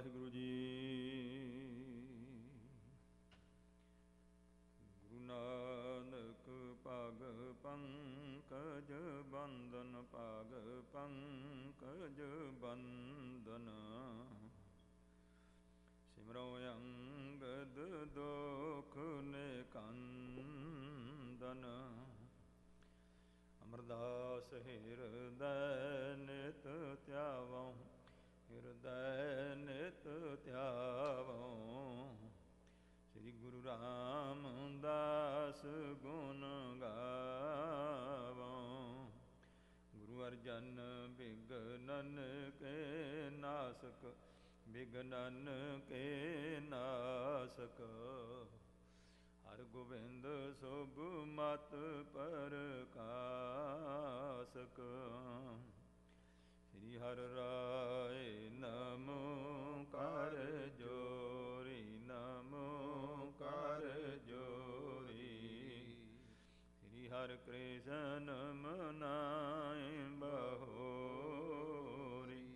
ਵਾਹਿਗੁਰੂ ਜੀ। ਗੁਰੂ ਨਾਨਕ ਪਗ ਪੰਕਜ ਬੰਦਨ, ਪਗ ਪੰਕਜ ਬੰਦਨ। ਸਿਮਰੋ ਅੰਗਦ ਦੁਖ ਨਿਕੰਦਨ। ਅਮਰਦਾਸ ਹਿਰਦੈ ਨਿਤ ਧਿਆਵਉ, ਹਿਰਦੈ ਨਿਤ ਧਿਆਵਉ। ਸ੍ਰੀ ਗੁਰੂ ਰਾਮਦਾਸ ਗੁਣ ਗਾਵਉ। ਗੁਰੂ ਅਰਜਨ ਬਿਘਨਨ ਕੇ ਨਾਸਕ, ਬਿਘਨਨ ਕੇ ਨਾਸਕ। ਹਰ ਗੋਬਿੰਦ ਸੁਭ ਮਤ ਪ੍ਰਕਾਸਕ। ਸ੍ਰੀ ਹਰਿ ਰਾਇ ਨਮੋ ਕਰ ਜੋਰੀ, ਨਮੋ ਕਰ ਜੋਰੀ। ਸ੍ਰੀ ਹਰਿ ਕ੍ਰਿਸ਼ਨ ਮਨਾਇ ਬਹੋਰੀ।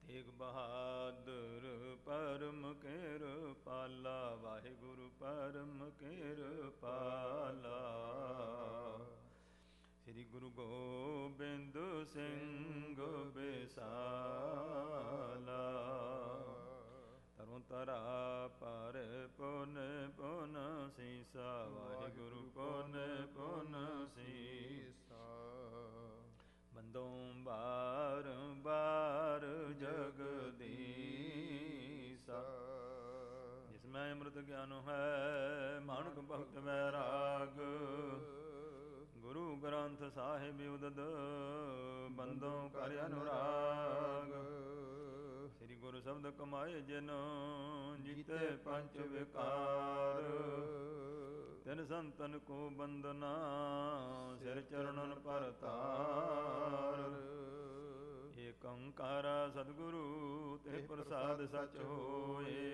ਤੇਗ ਬਹਾਦਰ ਪਰਮ ਕਿਰਪਾਲਾ, ਵਾਹਿਗੁਰੂ ਪਰਮ ਕਿਰਪਾਲਾ। ਸ੍ਰੀ ਗੁਰੂ ਗੋਬਿੰਦ ਸਿੰਘ ਬਿਸਾਲਾ। ਤਰੁ ਤਰਾ ਪਰ ਪੁਨ ਪੁਨ ਸੀਸਾ, ਵਾਹਿਗੁਰੂ ਪੁਨ ਪੁਨ ਸੀਸਾ। ਬੰਦੋਂ ਬਾਰ ਬਾਰ ਜਗਦੀਸਾ। ਜਿਸ ਮੈਂ ਅੰਮ੍ਰਿਤ ਗਿਆਨ ਹੈ, ਮਾਨਕ ਭਗਤ ਵੈਰਾਗ। ਗੁਰੂ ਗ੍ਰੰਥ ਸਾਹਿਬ ਉਦਦ, ਬੰਦੋਂ ਕਰ ਅਨੁਰਾਗ। ਸ੍ਰੀ ਗੁਰੂ ਸ਼ਬਦ ਕਮਾਏ ਜਿਨ, ਜੀਤੇ ਪੰਚ ਵਿਕਾਰ। ਤਿਨ ਸੰਤਨ ਕੋ ਬੰਦਨਾ, ਸਿਰ ਚਰਣਨ ਪਰਤਾਰ। ਏਕ ਓੰਕਾਰ ਸਤਿਗੁਰੂ ਤੇ ਪ੍ਰਸਾਦ ਸਚ ਹੋਏ।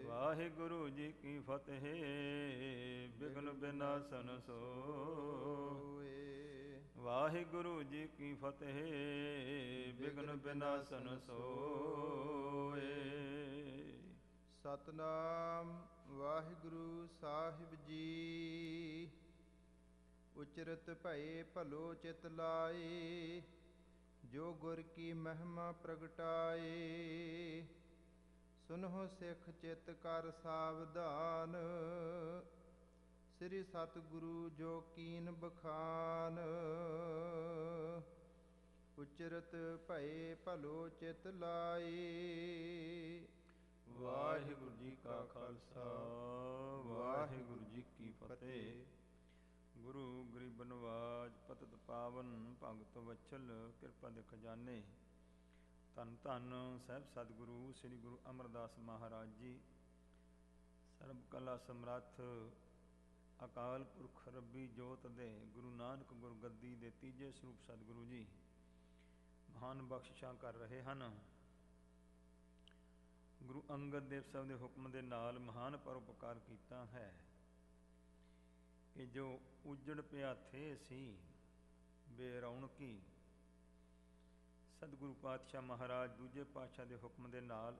ਵਾਹਿਗੁਰੂ ਜੀ ਕੀ ਫਤਿਹ, ਬਿਘਨ ਬਿਨਾਸਨ ਸੋਏ। ਵਾਹਿਗੁਰੂ ਜੀ ਕੀ ਫਤਿਹ, ਬਿਘਨ ਬਿਨਾਸਨ ਸੋਏ। ਸਤਨਾਮ ਵਾਹਿਗੁਰੂ ਸਾਹਿਬ ਜੀ। ਉਚਰਤ ਭਏ ਭਲੋ ਚਿਤ ਲਾਏ, ਜੋ ਗੁਰ ਕੀ ਮਹਿਮਾ ਪ੍ਰਗਟਾਏ। ਸੁਨਹੁ ਸਿੱਖ ਚਿਤ ਕਰ ਸਾਵਧਾਨ, ਸ੍ਰੀ ਸਤਿਗੁਰੂ ਜੋ ਕੀਨ ਬਖਾਨ। ਉਚਰਤ ਭਏ ਭਲੋ ਚਿਤ ਲਾਏ। ਵਾਹਿਗੁਰੂ ਜੀ ਕਾ ਖਾਲਸਾ, ਵਾਹਿਗੁਰੂ ਜੀ ਕੀ ਫਤਿਹ। ਗੁਰੂ ਗਰੀਬ ਨਵਾਜ ਪਤਿਤ ਪਾਵਨ, ਭਗਤ ਵਛਲ ਕਿਰਪਾ ਦੇ ਖਜ਼ਾਨੇ। ਧੰਨ ਧੰਨ ਸਾਹਿਬ ਸਤਿਗੁਰੂ ਸ੍ਰੀ ਗੁਰੂ ਅਮਰਦਾਸ ਮਹਾਰਾਜ ਜੀ। ਸਰਬ ਕਲਾ ਸਮਰੱਥ ਅਕਾਲ ਪੁਰਖ ਰੱਬੀ ਜੋਤ ਦੇ ਗੁਰੂ ਨਾਨਕ ਗੁਰਗੱਦੀ ਦੇ ਤੀਜੇ ਸਰੂਪ ਸਤਿਗੁਰੂ ਜੀ ਮਹਾਨ ਬਖਸ਼ਿਸ਼ਾਂ ਕਰ ਰਹੇ ਹਨ। ਗੁਰੂ ਅੰਗਦ ਦੇਵ ਸਾਹਿਬ ਦੇ ਹੁਕਮ ਦੇ ਨਾਲ ਮਹਾਨ ਪਰਉਪਕਾਰ ਕੀਤਾ ਹੈ ਕਿ ਜੋ ਉਜੜ ਪਿਆ ਥੇ ਸੀ ਬੇਰੌਣਕੀ, ਸਤਿਗੁਰੂ ਪਾਤਸ਼ਾਹ ਮਹਾਰਾਜ ਦੂਜੇ ਪਾਤਸ਼ਾਹ ਦੇ ਹੁਕਮ ਦੇ ਨਾਲ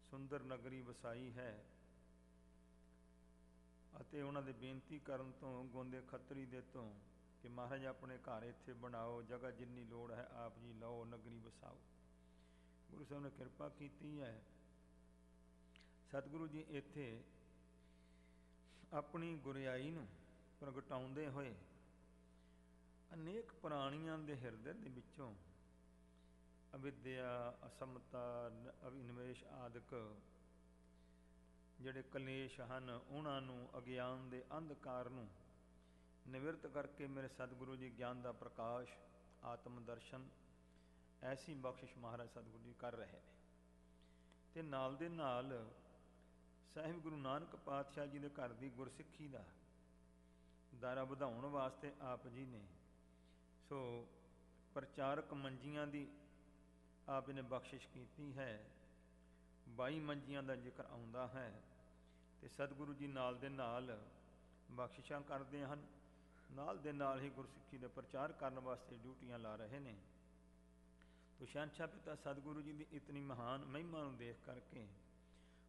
ਸੁੰਦਰ ਨਗਰੀ ਵਸਾਈ ਹੈ। ਅਤੇ ਉਹਨਾਂ ਦੇ ਬੇਨਤੀ ਕਰਨ ਤੋਂ, ਗੋਂਦੇ ਖੱਤਰੀ ਦੇ ਤੋਂ ਕਿ ਮਹਾਰਾਜ ਆਪਣੇ ਘਰ ਇੱਥੇ ਬਣਾਓ, ਜਗ੍ਹਾ ਜਿੰਨੀ ਲੋੜ ਹੈ ਆਪ ਜੀ ਲਓ, ਨਗਰੀ ਵਸਾਓ। ਗੁਰੂ ਸਾਹਿਬ ਨੇ ਕਿਰਪਾ ਕੀਤੀ ਹੈ। ਸਤਿਗੁਰੂ ਜੀ ਇੱਥੇ ਆਪਣੀ ਗੁਰਿਆਈ ਨੂੰ ਪ੍ਰਗਟਾਉਂਦੇ ਹੋਏ ਅਨੇਕ ਪ੍ਰਾਣੀਆਂ ਦੇ ਹਿਰਦੇ ਦੇ ਵਿੱਚੋਂ ਅਵਿਦਿਆ, ਅਸਮਤਾ, ਅਭਿਨਵੇਸ਼ ਆਦਿਕ ਜਿਹੜੇ ਕਲੇਸ਼ ਹਨ, ਉਹਨਾਂ ਨੂੰ, ਅਗਿਆਨ ਦੇ ਅੰਧਕਾਰ ਨੂੰ ਨਿਵਰਤ ਕਰਕੇ ਮੇਰੇ ਸਤਿਗੁਰੂ ਜੀ ਗਿਆਨ ਦਾ ਪ੍ਰਕਾਸ਼, ਆਤਮ ਦਰਸ਼ਨ, ਐਸੀ ਬਖਸ਼ਿਸ਼ ਮਹਾਰਾਜ ਸਤਿਗੁਰੂ ਜੀ ਕਰ ਰਹੇ ਨੇ। ਅਤੇ ਨਾਲ ਦੇ ਨਾਲ ਸਾਹਿਬ ਗੁਰੂ ਨਾਨਕ ਪਾਤਸ਼ਾਹ ਜੀ ਦੇ ਘਰ ਦੀ ਗੁਰਸਿੱਖੀ ਦਾ ਦਾਇਰਾ ਵਧਾਉਣ ਵਾਸਤੇ ਆਪ ਜੀ ਨੇ ਸੋ ਪ੍ਰਚਾਰਕ ਮੰਜੀਆਂ ਦੀ ਆਪ ਨੇ ਬਖਸ਼ਿਸ਼ ਕੀਤੀ ਹੈ। 22 ਮੰਜੀਆਂ ਦਾ ਜ਼ਿਕਰ ਆਉਂਦਾ ਹੈ ਅਤੇ ਸਤਿਗੁਰੂ ਜੀ ਨਾਲ ਦੇ ਨਾਲ ਬਖਸ਼ਿਸ਼ਾਂ ਕਰਦੇ ਹਨ, ਨਾਲ ਦੇ ਨਾਲ ਹੀ ਗੁਰਸਿੱਖੀ ਦਾ ਪ੍ਰਚਾਰ ਕਰਨ ਵਾਸਤੇ ਡਿਊਟੀਆਂ ਲਾ ਰਹੇ ਨੇ। ਤੋ ਸੋ ਸ਼ਹਿਨਸ਼ਾਹ ਪਿਤਾ ਸਤਿਗੁਰੂ ਜੀ ਦੀ ਇਤਨੀ ਮਹਾਨ ਮਹਿਮਾ ਨੂੰ ਦੇਖ ਕਰਕੇ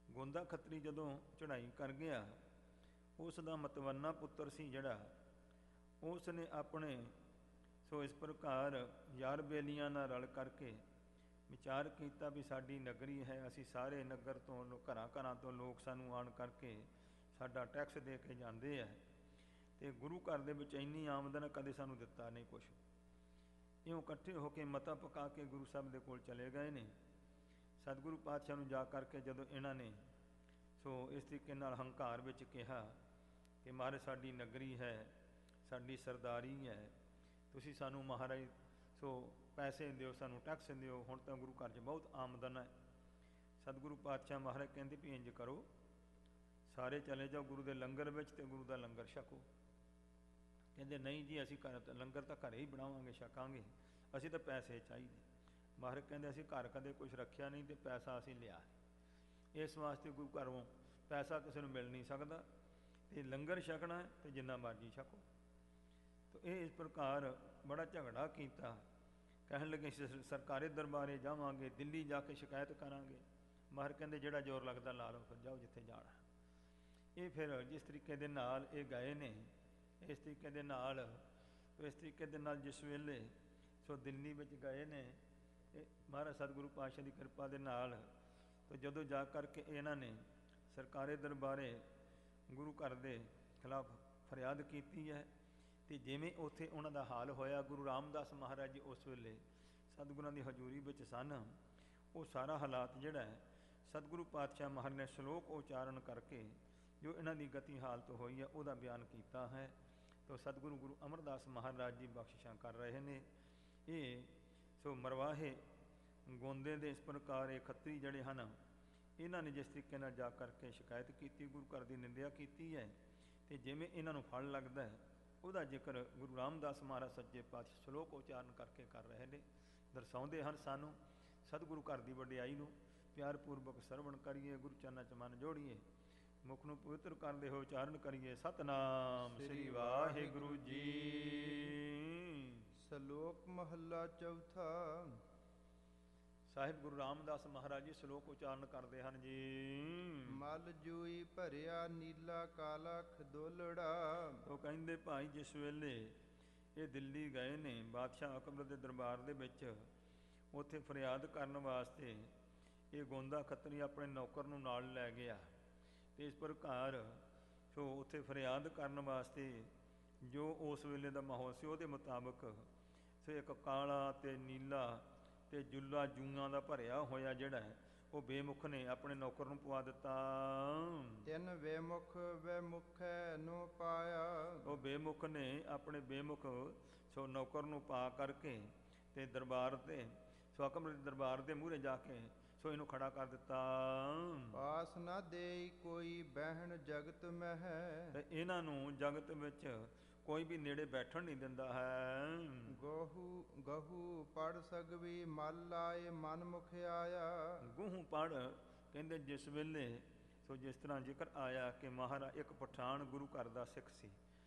ਗੋਂਦਾ ਖੱਤਰੀ ਜਦੋਂ ਚੜ੍ਹਾਈ ਕਰ ਗਿਆ, ਉਸ ਦਾ ਮਤਵੰਨਾ ਪੁੱਤਰ ਸੀ ਜਿਹੜਾ, ਉਸ ਨੇ ਆਪਣੇ ਸੋ ਇਸ ਪ੍ਰਕਾਰ ਯਾਰ ਬੇਲੀਆਂ ਨਾਲ ਰਲ ਕਰਕੇ ਵਿਚਾਰ ਕੀਤਾ ਵੀ ਸਾਡੀ ਨਗਰੀ ਹੈ, ਅਸੀਂ ਸਾਰੇ ਨਗਰ ਤੋਂ ਘਰਾਂ ਘਰਾਂ ਤੋਂ ਲੋਕ ਸਾਨੂੰ ਆਣ ਕਰਕੇ ਸਾਡਾ ਟੈਕਸ ਦੇ ਕੇ ਜਾਂਦੇ ਆ, ਅਤੇ ਗੁਰੂ ਘਰ ਦੇ ਵਿੱਚ ਇੰਨੀ ਆਮਦਨ ਕਦੇ ਸਾਨੂੰ ਦਿੱਤਾ ਨਹੀਂ ਕੁਛ। ਇਉਂ ਇਕੱਠੇ ਹੋ ਕੇ ਮਤਾ ਪਕਾ ਕੇ ਗੁਰੂ ਸਾਹਿਬ ਦੇ ਕੋਲ ਚਲੇ ਗਏ ਨੇ। ਸਤਿਗੁਰੂ ਪਾਤਸ਼ਾਹ ਨੂੰ ਜਾ ਕਰਕੇ ਜਦੋਂ ਇਹਨਾਂ ਨੇ ਸੋ ਇਸ ਤਰੀਕੇ ਨਾਲ ਹੰਕਾਰ ਵਿੱਚ ਕਿਹਾ ਕਿ ਮਹਾਰਾਜ ਸਾਡੀ ਨਗਰੀ ਹੈ, ਸਾਡੀ ਸਰਦਾਰੀ ਹੈ, ਤੁਸੀਂ ਸਾਨੂੰ ਮਹਾਰਾਜ ਸੋ ਪੈਸੇ ਦਿਓ, ਸਾਨੂੰ ਟੈਕਸ ਦਿਓ, ਹੁਣ ਤਾਂ ਗੁਰੂ ਘਰ 'ਚ ਬਹੁਤ ਆਮਦਨ ਹੈ। ਸਤਿਗੁਰੂ ਪਾਤਸ਼ਾਹ ਮਹਾਰਾਜ ਕਹਿੰਦੇ ਵੀ ਇੰਝ ਕਰੋ, ਸਾਰੇ ਚਲੇ ਜਾਓ ਗੁਰੂ ਦੇ ਲੰਗਰ ਵਿੱਚ ਅਤੇ ਗੁਰੂ ਦਾ ਲੰਗਰ ਛਕੋ। ਕਹਿੰਦੇ ਨਹੀਂ ਜੀ, ਅਸੀਂ ਲੰਗਰ ਤਾਂ ਘਰੇ ਹੀ ਬਣਾਵਾਂਗੇ, ਛਕਾਂਗੇ, ਅਸੀਂ ਤਾਂ ਪੈਸੇ ਚਾਹੀਦੇ। ਮਹਾਰਾਜ ਕਹਿੰਦੇ ਅਸੀਂ ਘਰ ਕਦੇ ਕੁਛ ਰੱਖਿਆ ਨਹੀਂ ਅਤੇ ਪੈਸਾ ਅਸੀਂ ਲਿਆ, ਇਸ ਵਾਸਤੇ ਗੁਰੂ ਘਰੋਂ ਪੈਸਾ ਕਿਸੇ ਨੂੰ ਮਿਲ ਨਹੀਂ ਸਕਦਾ, ਅਤੇ ਲੰਗਰ ਛਕਣਾ ਅਤੇ ਜਿੰਨਾ ਮਰਜ਼ੀ ਛਕੋ। ਤਾਂ ਇਹ ਇਸ ਪ੍ਰਕਾਰ ਬੜਾ ਝਗੜਾ ਕੀਤਾ। ਕਹਿਣ ਲੱਗੇ ਸਰਕਾਰੀ ਦਰਬਾਰੇ ਜਾਵਾਂਗੇ, ਦਿੱਲੀ ਜਾ ਕੇ ਸ਼ਿਕਾਇਤ ਕਰਾਂਗੇ। ਮਹਾਰਾਜ ਕਹਿੰਦੇ ਜਿਹੜਾ ਜ਼ੋਰ ਲੱਗਦਾ ਲਾ ਲਓ, ਫਿਰ ਜਾਓ ਜਿੱਥੇ ਜਾਣਾ। ਇਹ ਫਿਰ ਜਿਸ ਤਰੀਕੇ ਦੇ ਨਾਲ ਇਹ ਗਏ ਨੇ, ਇਸ ਤਰੀਕੇ ਦੇ ਨਾਲ ਜਿਸ ਵੇਲੇ ਸੋ ਦਿੱਲੀ ਵਿੱਚ ਗਏ ਨੇ, ਮਹਾਰਾਜ ਸਤਿਗੁਰੂ ਪਾਤਸ਼ਾਹ ਦੀ ਕਿਰਪਾ ਦੇ ਨਾਲ, ਤਾਂ ਜਦੋਂ ਜਾ ਕਰਕੇ ਇਹਨਾਂ ਨੇ ਸਰਕਾਰੀ ਦਰਬਾਰੇ ਗੁਰੂ ਘਰ ਦੇ ਖਿਲਾਫ ਫਰਿਆਦ ਕੀਤੀ ਹੈ, ਅਤੇ ਜਿਵੇਂ ਉੱਥੇ ਉਹਨਾਂ ਦਾ ਹਾਲ ਹੋਇਆ, ਗੁਰੂ ਰਾਮਦਾਸ ਮਹਾਰਾਜ ਜੀ ਉਸ ਵੇਲੇ ਸਤਿਗੁਰਾਂ ਦੀ ਹਜ਼ੂਰੀ ਵਿੱਚ ਸਨ। ਉਹ ਸਾਰਾ ਹਾਲਾਤ ਜਿਹੜਾ ਹੈ ਸਤਿਗੁਰੂ ਪਾਤਸ਼ਾਹ ਮਹਾਰਾਜ ਨੇ ਸ਼ਲੋਕ ਉਚਾਰਨ ਕਰਕੇ ਜੋ ਇਹਨਾਂ ਦੀ ਗਤੀ ਹਾਲਤ ਹੋਈ ਹੈ ਉਹਦਾ ਬਿਆਨ ਕੀਤਾ ਹੈ। ਤਾਂ ਸਤਿਗੁਰੂ ਗੁਰੂ ਅਮਰਦਾਸ ਮਹਾਰਾਜ ਜੀ ਬਖਸ਼ਿਸ਼ਾਂ ਕਰ ਰਹੇ ਨੇ। ਇਹ ਸੋ ਮਰਵਾਹੇ ਗੋਂਦੇ ਦੇ ਇਸ ਪ੍ਰਕਾਰ ਇਹ ਖੱਤਰੀ ਜਿਹੜੇ ਹਨ, ਇਹਨਾਂ ਨੇ ਜਿਸ ਤਰੀਕੇ ਨਾਲ ਜਾ ਕਰਕੇ ਸ਼ਿਕਾਇਤ ਕੀਤੀ, ਗੁਰੂ ਘਰ ਦੀ ਨਿੰਦਿਆ ਕੀਤੀ ਹੈ, ਅਤੇ ਜਿਵੇਂ ਇਹਨਾਂ ਨੂੰ ਫਲ ਲੱਗਦਾ ਹੈ ਉਹਦਾ ਜ਼ਿਕਰ ਗੁਰੂ ਰਾਮਦਾਸ ਮਹਾਰਾਜ ਸੱਚੇ ਪਾਤਸ਼ਾਹ ਸ਼ਲੋਕ ਉਚਾਰਨ ਕਰਕੇ ਕਰ ਰਹੇ ਨੇ। ਦਰਸਾਉਂਦੇ ਹਨ ਸਾਨੂੰ ਸਤਿਗੁਰੂ ਘਰ ਦੀ ਵਡਿਆਈ ਨੂੰ। ਪਿਆਰ ਪੂਰਵਕ ਸਰਵਣ ਕਰੀਏ, ਗੁਰੂ ਚਰਨਾਂ 'ਚ ਮਨ ਜੋੜੀਏ, ਮੁਖ ਨੂੰ ਪਵਿੱਤਰ ਕਰਦੇ ਹੋਏ ਉਚਾਰਨ ਕਰੀਏ, ਸਤਨਾਮ ਸ੍ਰੀ ਵਾਹਿਗੁਰੂ ਜੀ। ਸ਼ਲੋਕ ਮਹੱਲਾ ਚੌਥਾ। ਸਾਹਿਬ ਗੁਰੂ ਰਾਮਦਾਸ ਮਹਾਰਾਜ ਜੀ ਸ਼ਲੋਕ ਉਚਾਰਨ ਕਰਦੇ ਹਨ ਜੀ। ਮਲ ਜੂਈ ਭਰਿਆ ਨੀਲਾ ਕਾਲਾ ਖਦੋਲੜਾ। ਉਹ ਕਹਿੰਦੇ ਭਾਈ ਜਿਸ ਵੇਲੇ ਇਹ ਦਿੱਲੀ ਗਏ ਨੇ ਬਾਦਸ਼ਾਹ ਅਕਬਰ ਦੇ ਦਰਬਾਰ ਦੇ ਵਿੱਚ, ਉੱਥੇ ਫਰਿਆਦ ਕਰਨ ਵਾਸਤੇ ਇਹ ਗੋਂਦਾ ਖੱਤਰੀ ਆਪਣੇ ਨੌਕਰ ਨੂੰ ਨਾਲ ਲੈ ਗਿਆ, ਅਤੇ ਇਸ ਪ੍ਰਕਾਰ ਸੋ ਉੱਥੇ ਫਰਿਆਦ ਕਰਨ ਵਾਸਤੇ ਜੋ ਉਸ ਵੇਲੇ ਦਾ ਮਾਹੌਲ ਸੀ ਉਹਦੇ ਮੁਤਾਬਕ ਸੋ ਇੱਕ ਕਾਲਾ ਅਤੇ ਨੀਲਾ ਅਤੇ ਜੁੱਲਾ ਜੂਆਂ ਦਾ ਭਰਿਆ ਹੋਇਆ ਜਿਹੜਾ ਉਹ ਬੇਮੁਖ ਨੇ ਆਪਣੇ ਨੌਕਰ ਨੂੰ ਪਵਾ ਦਿੱਤਾ। ਤਿੰਨ ਬੇਮੁਖ ਬੇਮੁਖੈ ਨੋ ਪਾਇਆ। ਉਹ ਬੇਮੁਖ ਨੇ ਆਪਣੇ ਬੇਮੁਖ ਸੋ ਨੌਕਰ ਨੂੰ ਪਾ ਕਰਕੇ ਅਤੇ ਦਰਬਾਰ 'ਤੇ ਸੋ ਅਕਬਰ ਦੇ ਦਰਬਾਰ ਦੇ ਮੂਹਰੇ ਜਾ ਕੇ ਸੋ ਇਹਨੂੰ ਖੜਾ ਕਰ ਦਿੱਤਾ। ਪਾਸ ਨਾ ਦੇਈ ਕੋਈ ਬਹਿਣ ਜਗਤ ਮਹਿ। ਅਤੇ ਇਹਨਾਂ ਨੂੰ ਜਗਤ ਵਿੱਚ ਕੋਈ ਵੀ ਨੇੜੇ ਬੈਠਣ ਨਹੀਂ ਦਿੰਦਾ ਹੈ। ਗਹੂ ਪੜ ਸਗਵੀ ਮਲ ਲਾਏ ਮਨ ਮੁਖ ਆਇਆ। ਗੂਹੂ ਪੜ ਕਹਿੰਦੇ ਜਿਸ ਵੇਲੇ ਸੋ ਜਿਸ ਤਰ੍ਹਾਂ ਜ਼ਿਕਰ ਆਇਆ ਕਿ ਮਹਾਰਾਜ ਇੱਕ ਪਠਾਨ ਗੁਰੂ ਘਰ ਦਾ ਸਿੱਖ ਸੀ,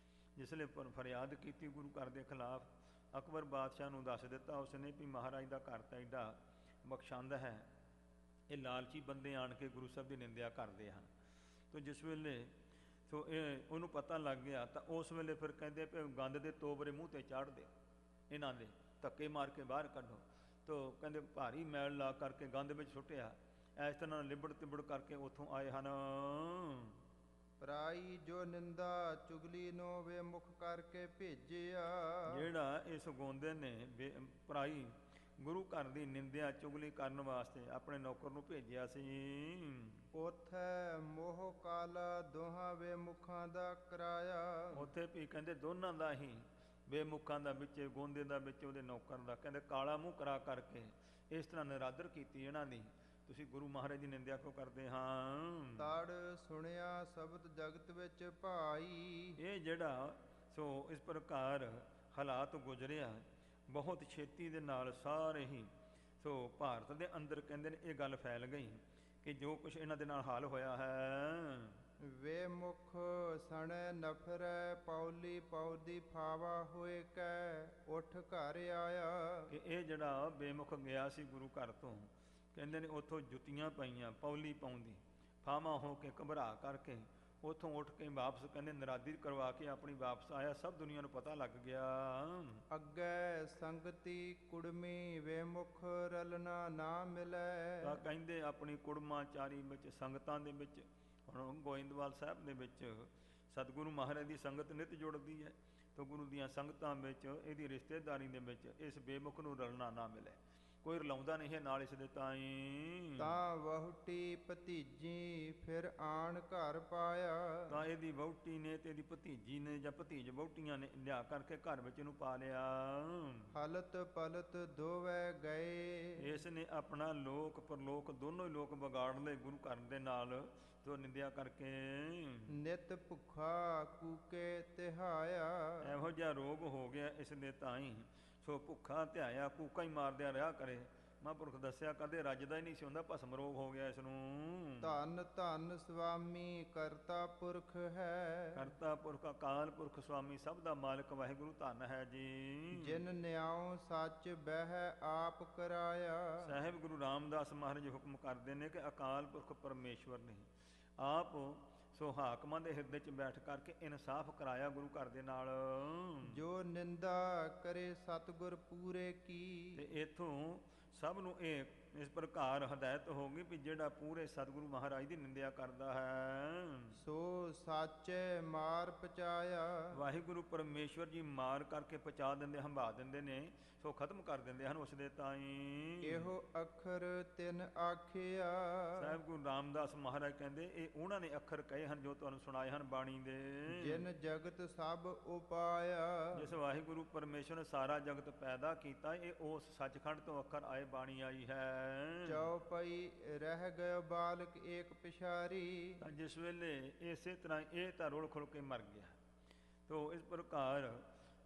ਜਿਸ ਲਈ ਫਰਿਆਦ ਕੀਤੀ ਗੁਰੂ ਘਰ ਦੇ ਖਿਲਾਫ, ਅਕਬਰ ਬਾਦਸ਼ਾਹ ਨੂੰ ਦੱਸ ਦਿੱਤਾ ਉਸਨੇ ਵੀ ਮਹਾਰਾਜ ਦਾ ਘਰ ਤਾਂ ਐਡਾ ਬਖਸ਼ੰਦ ਹੈ, ਇਹ ਲਾਲਚੀ ਬੰਦੇ ਆਣ ਕੇ ਗੁਰੂ ਸਾਹਿਬ ਦੀ ਨਿੰਦਿਆ ਕਰਦੇ ਹਨ। ਤਾਂ ਜਿਸ ਵੇਲੇ ਸੋ ਇਹ ਉਹਨੂੰ ਪਤਾ ਲੱਗ ਗਿਆ, ਤਾਂ ਉਸ ਵੇਲੇ ਫਿਰ ਕਹਿੰਦੇ ਵੀ ਗੰਦ ਦੇ ਤੋਬਰੇ ਮੂੰਹ 'ਤੇ ਚਾੜ੍ਹ ਦਿਓ, ਇਹਨਾਂ ਦੇ ਧੱਕੇ ਮਾਰ ਕੇ ਬਾਹਰ ਕੱਢੋ। ਤਾਂ ਕਹਿੰਦੇ ਭਾਰੀ ਮੈਲ ਲਾ ਕਰਕੇ ਗੰਦ ਵਿੱਚ ਸੁੱਟਿਆ, ਇਸ ਤਰ੍ਹਾਂ ਲਿਬੜ ਤਿਬੜ ਕਰਕੇ ਉੱਥੋਂ ਆਏ ਹਨ। ਪਰਾਈ ਜੋ ਨਿੰਦਾ ਚੁਗਲੀ ਨੋ ਵੇ ਮੁਖ ਕਰਕੇ ਭੇਜਿਆ। ਜਿਹੜਾ ਇਸ ਗੋਂਦੇ ਨੇ ਪਰਾਈ ਗੁਰੂ ਘਰ ਦੀ ਨਿੰਦਿਆ ਚੁਗਲੀ ਕਰਨ ਵਾਸਤੇ ਆਪਣੇ ਨੌਕਰ ਨੂੰ ਭੇਜਿਆ ਸੀ। ਉਥੈ ਮੋਹ ਕਾਲਾ ਦੋਹਾਂ ਵੇ ਮੁਖਾਂ ਦਾ ਕਰਾਇਆ। ਉੱਥੇ ਵੀ ਕਹਿੰਦੇ ਦੋਨਾਂ ਦਾ ਹੀ, ਬੇਮੁਖਾਂ ਦਾ ਵਿੱਚ, ਗੋਂਦੇ ਦਾ ਵਿੱਚ, ਉਹਦੇ ਨੌਕਰ ਦਾ, ਕਹਿੰਦੇ ਕਾਲਾ ਮੂੰਹ ਕਰਾ ਕਰਕੇ ਇਸ ਤਰ੍ਹਾਂ ਨਿਰਾਦਰ ਕੀਤੀ ਇਹਨਾਂ ਦੀ। ਤੁਸੀਂ ਗੁਰੂ ਮਹਾਰਾਜ ਦੀ ਨਿੰਦਿਆ ਕਿਉਂ ਕਰਦੇ ਹਾਂ? ਤੜ ਸੁਣਿਆ ਸ਼ਬਦ ਜਗਤ ਵਿੱਚ ਭਾਈ। ਇਹ ਜਿਹੜਾ ਸੋ ਇਸ ਪ੍ਰਕਾਰ ਹਾਲਾਤ ਗੁਜ਼ਰਿਆ, ਬਹੁਤ ਛੇਤੀ ਦੇ ਨਾਲ ਸਾਰੇ ਹੀ ਸੋ ਭਾਰਤ ਦੇ ਅੰਦਰ ਕਹਿੰਦੇ ਨੇ ਇਹ ਗੱਲ ਫੈਲ ਗਈ ਕਿ ਜੋ ਕੁਛ ਇਹਨਾਂ ਦੇ ਨਾਲ ਹਾਲ ਹੋਇਆ ਹੈ। ਵੇ ਮੁਖ ਸਣੈ ਨਫਰੈ ਪੌਲੀ ਪੌਦੀ ਫਾਵਾ ਹੋਏ ਕੈ ਉਠ ਘਰ ਆਇਆ। ਕਿ ਇਹ ਜਿਹੜਾ ਬੇਮੁਖ ਗਿਆ ਸੀ ਗੁਰੂ ਘਰ ਤੋਂ, ਕਹਿੰਦੇ ਨੇ ਉੱਥੋਂ ਜੁੱਤੀਆਂ ਪਈਆਂ ਪੌਲੀ ਪਾਉਂਦੀ, ਫਾਵਾ ਹੋ ਕੇ ਘਬਰਾ ਕਰਕੇ ਉੱਥੋਂ ਉੱਠ ਕੇ ਵਾਪਸ ਕਹਿੰਦੇ ਨਰਾਦੀ ਕਰਵਾ ਕੇ ਆਪਣੀ ਵਾਪਸ ਆਇਆ। ਸਭ ਦੁਨੀਆ ਨੂੰ ਪਤਾ ਲੱਗ ਗਿਆ। ਅੱਗੇ ਸੰਗਤੀ ਕੁੜਮੀ ਵੇ ਮੁਖ ਰਲਣਾ ਨਾ ਮਿਲੈ। ਤਾਂ ਕਹਿੰਦੇ ਆਪਣੀ ਕੁੜਮਾਂ ਚਾਰੀ ਵਿੱਚ ਸੰਗਤਾਂ ਦੇ ਵਿੱਚ, ਹੁਣ ਗੋਇੰਦਵਾਲ ਸਾਹਿਬ ਦੇ ਵਿੱਚ ਸਤਿਗੁਰੂ ਮਹਾਰਾਜ ਦੀ ਸੰਗਤ ਨਿਤ ਜੁੜਦੀ ਹੈ, ਤਾਂ ਗੁਰੂ ਦੀਆਂ ਸੰਗਤਾਂ ਵਿੱਚ ਇਹਦੀ ਰਿਸ਼ਤੇਦਾਰੀ ਦੇ ਵਿੱਚ ਇਸ ਬੇਮੁਖ ਨੂੰ ਰਲਣਾ ਨਾ ਮਿਲੇ। ਕੋਈ ਰਲਾਉਂਦਾ ਨਹੀਂ ਹੈ ਨਾਲ ਇਸ ਦੇ ਤਾਈਂ। ਤਾਂ ਵਹੁਟੀ ਭਤੀਜੀ ਫਿਰ ਆਣ ਘਰ ਪਾਇਆ। ਤਾਂ ਇਹਦੀ ਵਹੁਟੀ ਨੇ ਤੇ ਇਹਦੀ ਭਤੀਜੀ ਨੇ ਜਾਂ ਭਤੀਜ ਵਹੁਟੀਆਂ ਨੇ ਲਿਆ ਕਰਕੇ ਘਰ ਵਿੱਚ ਇਹਨੂੰ ਪਾ ਲਿਆ। ਹਲਤ ਪਲਤ ਦੋਵੇਂ ਗਏ। ਇਸ ਨੇ ਆਪਣਾ ਲੋਕ ਪਰਲੋਕ ਦੋਨੋਂ ਹੀ ਲੋਕ ਵਿਗਾੜ ਲਏ ਗੁਰੂ ਘਰ ਦੇ ਨਾਲ, ਤੋਂ ਨਿੰਦਿਆ ਕਰਕੇ। ਨਿਤ ਭੁੱਖਾ ਕੂਕੇ ਤਿਹਾਇਆ। ਇਹੋ ਜਿਹਾ ਰੋਗ ਹੋ ਗਿਆ ਇਸ ਦੇ ਤਾਈਂ, ਸੋ ਭੁੱਖਾ ਧਿਆਇਆ ਕੂਕਾ ਹੀ ਮਾਰਦਿਆਂ ਰਿਹਾ ਕਰੇ। ਮਹਾਂਪੁਰਖ ਦੱਸਿਆ ਕਦੇ ਰੱਜਦਾ ਹੀ ਨਹੀਂ ਸੀ ਹੁੰਦਾ, ਭਸਮ ਰੋਗ ਹੋ ਗਿਆ ਇਸ ਨੂੰ। ਧੰਨ ਧੰਨ ਸੁਆਮੀ ਕਰਤਾ ਪੁਰਖ ਹੈ। ਕਰਤਾ ਪੁਰਖ ਅਕਾਲ ਪੁਰਖ ਸੁਆਮੀ ਸਭ ਦਾ ਮਾਲਕ ਵਾਹਿਗੁਰੂ ਧੰਨ ਹੈ ਜੀ। ਜਿਨ ਨਿਆਉ ਸੱਚ ਬਹਿ ਆਪ ਕਰਾਇਆ। ਸਾਹਿਬ ਗੁਰੂ ਰਾਮਦਾਸ ਮਹਾਰਾਜ ਹੁਕਮ ਕਰਦੇ ਨੇ ਕਿ ਅਕਾਲ ਪੁਰਖ ਪਰਮੇਸ਼ਵਰ ਨੇ ਆਪ ਸੋ ਹਾਕਮਾਂ ਦੇ ਹਿਰਦੇ 'ਚ ਬੈਠ ਕਰਕੇ ਇਨਸਾਫ ਕਰਾਇਆ ਗੁਰੂ ਘਰ ਦੇ ਨਾਲ। ਜੋ ਨਿੰਦਾ ਕਰੇ ਸਤਿਗੁਰ ਪੂਰੇ ਕੀ। ਤੇ ਇਥੋਂ ਸਭ ਨੂੰ ਇਹ ਇਸ ਪ੍ਰਕਾਰ ਹਦਾਇਤ ਹੋ ਗਈ ਵੀ ਜਿਹੜਾ ਪੂਰੇ ਸਤਿਗੁਰੂ ਮਹਾਰਾਜ ਦੀ ਨਿੰਦਿਆ ਕਰਦਾ ਹੈ ਸੋ ਸਾਚੇ ਮਾਰ ਪਚਾਇਆ। ਵਾਹਿਗੁਰੂ ਪਰਮੇਸ਼ਵਰ ਜੀ ਮਾਰ ਕਰਕੇ ਪਚਾ ਦਿੰਦੇ, ਹੰਭਾ ਦਿੰਦੇ ਨੇ, ਸੋ ਖਤਮ ਕਰ ਦਿੰਦੇ ਹਨ ਉਸ ਦੇ ਤਾਈਂ। ਇਹੋ ਅੱਖਰ ਤਿੰਨ ਆਖਿਆ। ਸਾਹਿਬ ਗੁਰੂ ਰਾਮਦਾਸ ਮਹਾਰਾਜ ਕਹਿੰਦੇ ਇਹ ਉਹਨਾਂ ਨੇ ਅੱਖਰ ਕਹੇ ਹਨ ਜੋ ਤੁਹਾਨੂੰ ਸੁਣਾਏ ਹਨ ਬਾਣੀ ਦੇ। ਜਿਨ ਜਗਤ ਸਭ ਉਪਾਇਆ। ਜਿਸ ਵਾਹਿਗੁਰੂ ਪਰਮੇਸ਼ਵਰ ਨੇ ਸਾਰਾ ਜਗਤ ਪੈਦਾ ਕੀਤਾ, ਇਹ ਉਸ ਸੱਚਖੰਡ ਤੋਂ ਅੱਖਰ ਆਏ ਬਾਣੀ ਆਈ ਹੈ। ਚੌਪਈ ਰਹਿ ਗਇਓ ਬਾਲਕ ਏਕ ਪਿਸ਼ਾਰੀ। ਤਾਂ ਜਿਸ ਵੇਲੇ ਇਸੇ ਤਰ੍ਹਾਂ ਇਹ ਤਾਂ ਰੁਲ ਖੁਲ ਕੇ ਮਰ ਗਿਆ, ਤੋ ਇਸ ਪ੍ਰਕਾਰ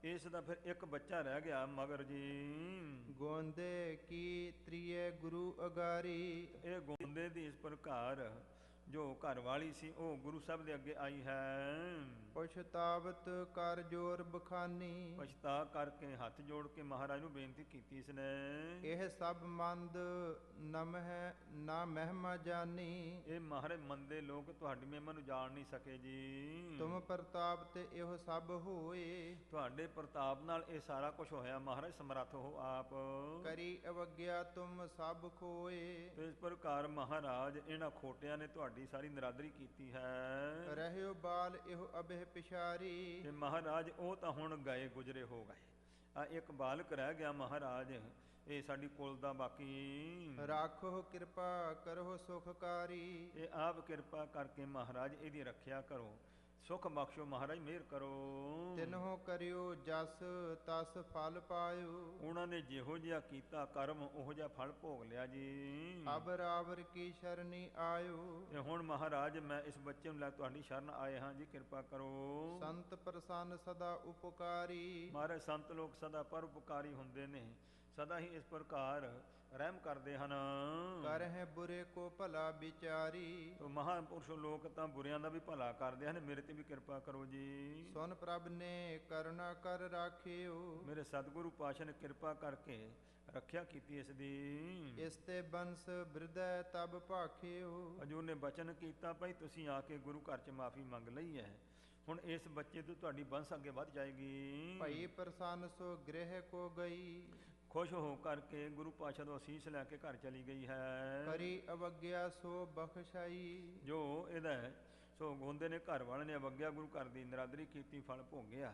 ਇਸ ਦਾ ਫਿਰ ਇੱਕ ਬੱਚਾ ਰਹਿ ਗਿਆ ਮਗਰ ਜੀ। ਗੋਂਦੇ ਕੀ ਤ੍ਰਿਏ ਗੁਰੂ ਅਗਾਰੀ। ਇਹ ਗੋਂਦੇ ਦੀ ਇਸ ਪ੍ਰਕਾਰ ਜੋ ਘਰ ਵਾਲੀ ਸੀ ਉਹ ਗੁਰੂ ਸਾਹਿਬ ਦੇ ਅੱਗੇ ਆਈ ਹੈ। ਪਛਤਾਵਤ ਕਰ ਜੋਰ ਬਖਾਨੀ। ਪਛਤਾ ਕਰਕੇ ਹੱਥ ਜੋੜ ਕੇ ਮਹਾਰਾਜ ਨੂੰ ਬੇਨਤੀ ਕੀਤੀ ਇਸਨੇ। ਇਹ ਸਭ ਮੰਦ ਨਮਹਿ ਨਾ ਮਹਿਮਾ ਜਾਨੀ। ਇਹ ਮਹਾਰਾਜ ਮੰਦੇ ਲੋਕ ਤੁਹਾਡੀ ਮਹਿਮਾ ਨੂੰ ਜਾਣ ਨਹੀਂ ਸਕੇ ਜੀ। ਤੁਮ ਪ੍ਰਤਾਪ ਤੇ ਇਹੋ ਸਭ ਹੋਏ। ਤੁਹਾਡੇ ਪ੍ਰਤਾਪ ਨਾਲ ਇਹ ਸਾਰਾ ਕੁਝ ਹੋਇਆ, ਮਹਾਰਾਜ ਸਮਰੱਥ ਹੋ ਆਪ। ਕਰੀ ਅਵਗਿਆ ਤੁਮ ਸਭ ਖੋਏ। ਇਸ ਪ੍ਰਕਾਰ ਮਹਾਰਾਜ ਇਹਨਾਂ ਖੋਟਿਆਂ ਨੇ ਤੁਹਾਡੀ ਸਾਰੀ ਨਿਰਾਦਰੀ ਕੀਤੀ ਹੈ। ਰਹਿਓ ਬਾਲ ਇਹੋ ਅਬਹਿ ਪਿਸ਼ਾਰੀ। ਤੇ ਮਹਾਰਾਜ ਉਹ ਤਾਂ ਹੁਣ ਗਏ ਗੁਜਰੇ ਹੋ ਗਏ, ਆ ਇੱਕ ਬਾਲਕ ਰਹਿ ਗਿਆ ਮਹਾਰਾਜ, ਇਹ ਸਾਡੀ ਕੁਲ ਦਾ ਬਾਕੀ। ਰਾਖੋ ਕਿਰਪਾ ਕਰੋ ਸੁਖਕਾਰੀ। ਇਹ ਆਪ ਕਿਰਪਾ ਕਰਕੇ ਮਹਾਰਾਜ ਇਹਦੀ ਰੱਖਿਆ ਕਰੋ, ਸੁਖ ਬਖਸ਼ੋ ਮਹਾਰਾਜ, ਮਿਹਰ ਕਰੋ। ਤਿਨਹੁ ਕਰਿਓ ਜਸ ਤਸ ਫਲ ਪਾਇਓ। ਉਹਨਾਂ ਨੇ ਜਿਹੋ ਜਿਹਾ ਕੀਤਾ ਕਰਮ ਉਹੋ ਜਿਹਾ ਫਲ ਭੋਗ ਲਿਆ ਜੀ। ਅਬ ਰਾਵਰ ਕੀ ਸ਼ਰਨੀ ਆਇਓ। ਤੇ ਹੁਣ ਮਹਾਰਾਜ ਮੈਂ ਇਸ ਬੱਚੇ ਨੂੰ ਲੈ ਤੁਹਾਡੀ ਸ਼ਰਨ ਆਏ ਹਾਂ ਜੀ, ਕਿਰਪਾ ਕਰੋ। ਸੰਤ ਪ੍ਰਸੰਨ ਸਦਾ ਉਪਕਾਰੀ। ਮਹਾਰਾਜ ਸੰਤ ਲੋਕ ਸਦਾ ਪਰਉਪਕਾਰੀ ਹੁੰਦੇ ਨੇ, ਸਦਾ ਹੀ ਇਸ ਪ੍ਰਕਾਰ ਰਹਿਮ ਕਰਦੇ ਹਨ। ਕਰਹਿ ਬੁਰੇ ਕੋ ਭਲਾ ਵਿਚਾਰੀ। ਤੋ ਮਹਾਂਪੁਰਸ਼ ਲੋਕ ਤਾਂ ਬੁਰਿਆਂ ਦਾ ਵੀ ਭਲਾ ਕਰਦੇ ਹਨ, ਮੇਰੇ ਤੇ ਵੀ ਕਿਰਪਾ ਕਰੋ ਜੀ। ਸੁਨ ਪ੍ਰਭ ਨੇ ਕਰੁਣਾ ਕਰ ਰਾਖਿਓ। ਮੇਰੇ ਸਤਿਗੁਰੂ ਪਾਤਸ਼ਾਹ ਨੇ ਕਿਰਪਾ ਕਰਕੇ ਰੱਖਿਆ ਕੀਤੀ ਇਸ ਦੀ। ਇਸ ਤੇ ਬੰਸ ਬਿਰਦੈ ਤਬ ਭਾਖਿਓ। ਹਜੂਰ ਨੇ ਬਚਨ ਕੀਤਾ ਭਾਈ ਤੁਸੀਂ ਆ ਕੇ ਗੁਰੂ ਘਰ 'ਚ ਮਾਫੀ ਮੰਗ ਲਈ ਹੈ, ਹੁਣ ਇਸ ਬੱਚੇ ਤੋਂ ਤੁਹਾਡੀ ਬੰਸ ਅੱਗੇ ਵੱਧ ਜਾਏਗੀ। ਭਈ ਪ੍ਰਸੰਨ ਸੋ ਗ੍ਰਹਿ ਕੋ ਗਈ। ਖੁਸ਼ ਹੋ ਕਰਕੇ ਗੁਰੂ ਪਾਤਸ਼ਾਹ ਤੋਂ ਅਸੀਸ ਲੈ ਕੇ ਘਰ ਚਲੀ ਗਈ ਹੈ। ਕਰੀ ਅਵਗਿਆ ਸੋ ਬਖਸ਼ਾਈ। ਜੋ ਇਹਦਾ ਸੋ ਗੋਂਦੇ ਨੇ ਘਰ ਵਾਲੇ ਨੇ ਅਵਗਿਆ ਗੁਰੂ ਘਰ ਦੀ ਨਿਰਾਦਰੀ ਕੀਤੀ, ਫਲ ਭੋਗਿਆ।